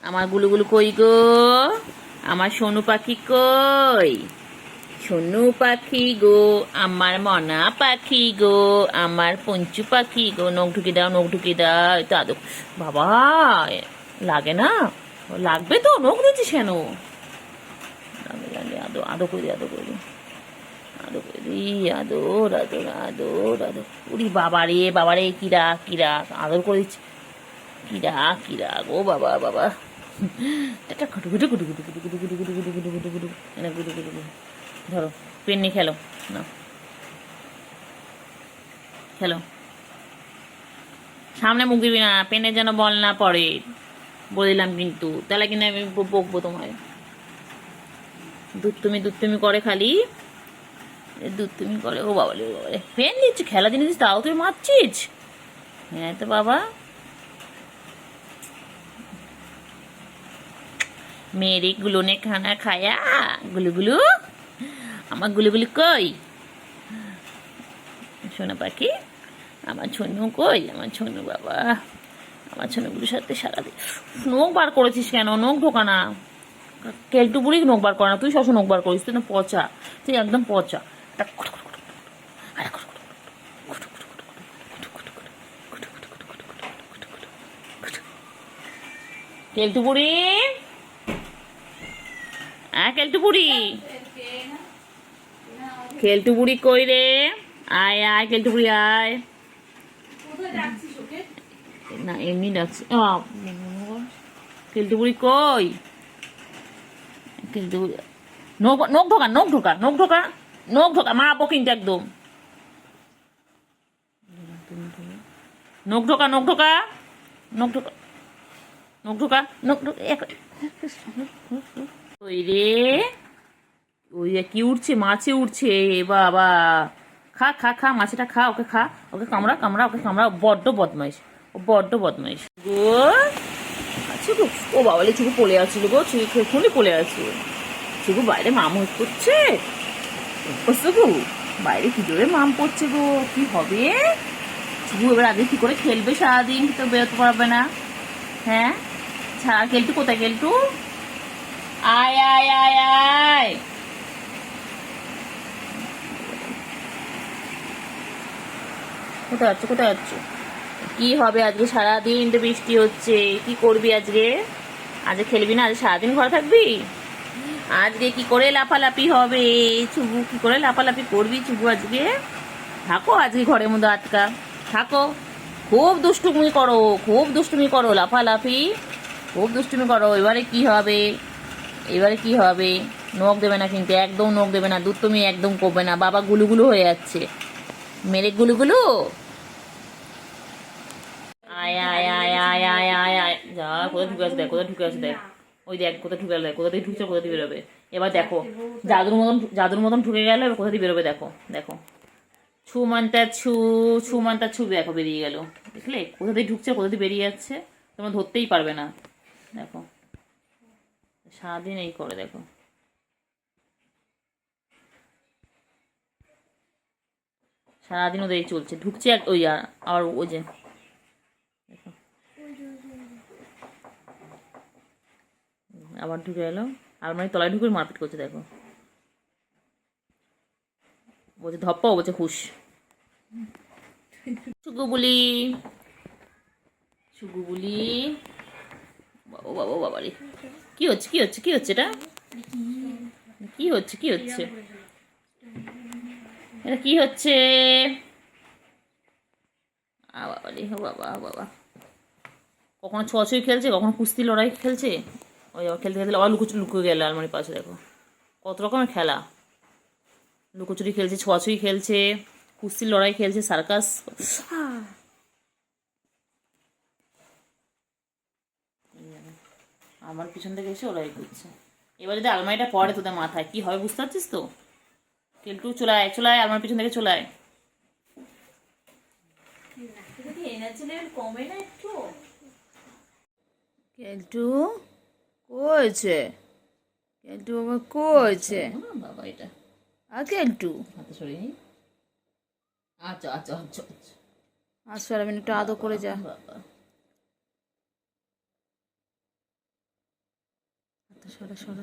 আমার গুলুগুলু কই গো? আমার সোনু পাখি কই? সোনু পাখি গো, আমার মনা পাখি গো, আমার পঞ্চু পাখি গো, নখ ঢুকে দাও, নখ ঢুকে দাও। তো আদো বাবা, লাগে না? লাগবে তো, নখ দিচ্ছিস কেন? লাগে লাগে, আদো আদো করে দি, আদো করে দি, আদো করে দি, আদর আদর আদর আদর। উরি বাবারে, বাবারে, কিরা কিরা আদর করে দিচ্ছি, কিরা কিরা গো বাবা বাবা। টাটা গুটু গুটু গুটু গুটু গুটু গুটু গুটু গুটু গুটু গুটু গুটু গুটু এনে গুটু গুটু গুটু ধরো পেন নিয়ে খেলো না খেলো সামনে মুখ দিবি না পেনের যেন বল না পড়ে বলে দিলাম কিন্তু তাহলে কিন্তু আমি বকবো তোমায় দুধ তুমি করে খালি দুধ তুমি করে ও বাবালে পেন নিচ্ছি খেলা জিনিস তাও তুই মারছিস হ্যাঁ তো বাবা मेरे गुलू ने खाना खाया गुलू गुलू আমার গুলুগুলি কই সোনা পাখি আমার ছনু কই আমার ছনু বাবা আমার ছনুগুলোর সাথে সারাদিন নখ বার করেছিস কেন নখ ঢোকা না কেলটু বুড়ি নখ বার করে না তুই সবসময় নখ বার করিস তুই না পচা তুই একদম পচা কেলটু বুড়ি কেলটু বুড়ি কেলটু বুড়ি কই রে আয় আয় কেলটু বুড়ি আয় না এমনি ডাকছি কেলটু বুড়ি কই কেলটু বুড়ি নখ ঢোকা নখ ঢোকা নখ ঢোকা নখ ঢোকা মারাবো কিন্তু একদম নখ ঢোকা নখ ঢোকা নখ ঢোকা নখ ঢোকা নখ ঢোকা ওই রে ওই কি উঠছে মাছে উঠছে বাবা খা খা খা মাছেটা খা ওকে কামড়া কামড়া ওকে কামড়া বড্ড বদমাইশ ও বড্ড বদমাইশ গো আচ্ছা গো ও বাবালে চুকু পড়ে আসছিল গো চুকু এখনই পড়ে আসছিল চুকু বাইরে মাম করছে গো বাইরে কি জোরে মাম পড়ছে গো কি হবে চুকু এবার আগে কি করে খেলবে সারাদিন তো বেরোতে পারবে না হ্যাঁ ছাড়া কেলটু কোথায় কেলটু আয় আয় আয় আয় কোথায় যাচ্ছ কোথায় যাচ্ছ কি হবে আজকে সারাদিন তো বৃষ্টি হচ্ছে কি করবি আজকে আজকে খেলবি না আজ সারাদিন ঘরে থাকবি আজকে কি করে লাফালাফি হবে চুবু কি করে লাফালাফি করবি চুবু আজকে থাকো আজকে ঘরের মধ্যে আটকা থাকো খুব দুষ্টুমি করো লাফালাফি খুব দুষ্টুমি করো এবারে কি হবে নখ দেবে না কিন্তু একদম নখ দেবে না দুধ তুমি একদম করবে না বাবা গুলুগুলু হয়ে যাচ্ছে মেরে গুলুগুলু আয় আয় আয় আয় আয় আয় আয় যা কোথায় ঢুকে আছে দেখ ওই দেখ কোথায় ঢুকে গেল কোথা থেকে ঢুকছে কোথা থেকে বেরোবে এবার দেখো জাদুর মতন ঢুকে গেল এবার কোথা থেকে বেরোবে দেখো ছু মানটা ছু দেখো বেরিয়ে গেল দেখলে কোথা থেকে ঢুকছে কোথা থেকে বেরিয়ে যাচ্ছে তোমরা ধরতেই পারবে না দেখো সারাদিন এই করে দেখো সারাদিন ওদের চলছে ঢুকছে ওই আর ওই যে দেখো আবার ঢুকে এলো আলমারির তলায় ঢুকে মারপিট করছে দেখো বলছে ধপ্পা বলছে হুশ শুগু বলি বাবা রে কি হচ্ছে এটা কি হচ্ছে এটা কি হচ্ছে বাবা কখনো ছোঁয়াছুঁই খেলছে কখনো কুস্তি লড়াই খেলছে ওই আবার খেলতে আবার লুকোচুরি গেল আলমারির পাশে দেখো কত রকমের খেলা লুকোচুরি খেলছে ছোঁয়াছুঁই খেলছে কুস্তির লড়াই খেলছে সার্কাস আমার পিছন থেকে এসে ওরাই করছে এবার যদি আলমারিটা পড়ে তোদের মাথায় কি হবে বুঝতে পারছিস তো কেলটু চলায় আলমারির পিছন থেকে চলায় কমে না একটু কেলটু কইছে কেলটু বাবা কইছে বাবা এটা আর কেলটু হাতে সরিয়ে নি আচ্ছা আমি একটু আদর করে যা বাবা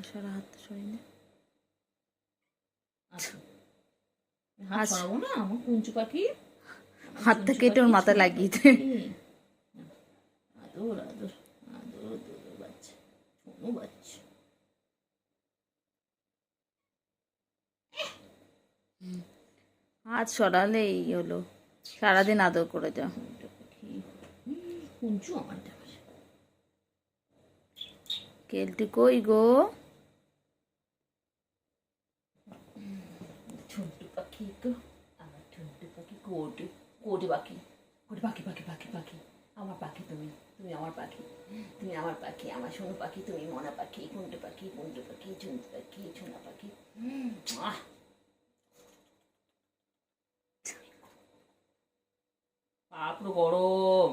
সরা হাত সরিয়ে নে হাত সরাবো না আমার কুঞ্চু পাখি হাতটা কেটে ওর মাথায় লাগিয়ে দে আদর বাচ্চা ছোনো বাচ্চা হাত সরালেই হলো সারাদিন আদর করে যাও কুঞ্চু আমার কেলটু কই গো? ঝন্টু পাখি তো, আমার ঝন্টু পাখি কোটে কোটে পাখি, কোটে পাখি পাখি পাখি পাখি, আমার পাখি তুমি, তুমি আমার পাখি, তুমি আমার পাখি, আমার সোনু পাখি, তুমি মনা পাখি, কুন্টু পাখি, কুন্টু পাখি, ঝুমটু পাখি, ছোনা পাখি। আহ পুরো গরম,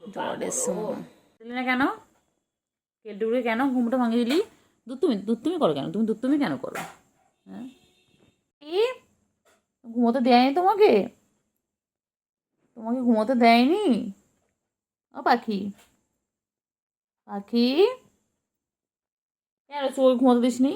জ্বরের সময় দিলি না কেন? কেলটুকুরে কেন ঘুমটা ভাঙিয়ে দিলি? দুধ তুমি করো কেন? তুমি দুধ তুমি কেন করো? হ্যাঁ, কি ঘুমোতে দেয়নি তোমাকে? তোমাকে ঘুমোতে দেয়নি? ও পাখি, পাখি কেন তুই ঘুমোতে দিসনি?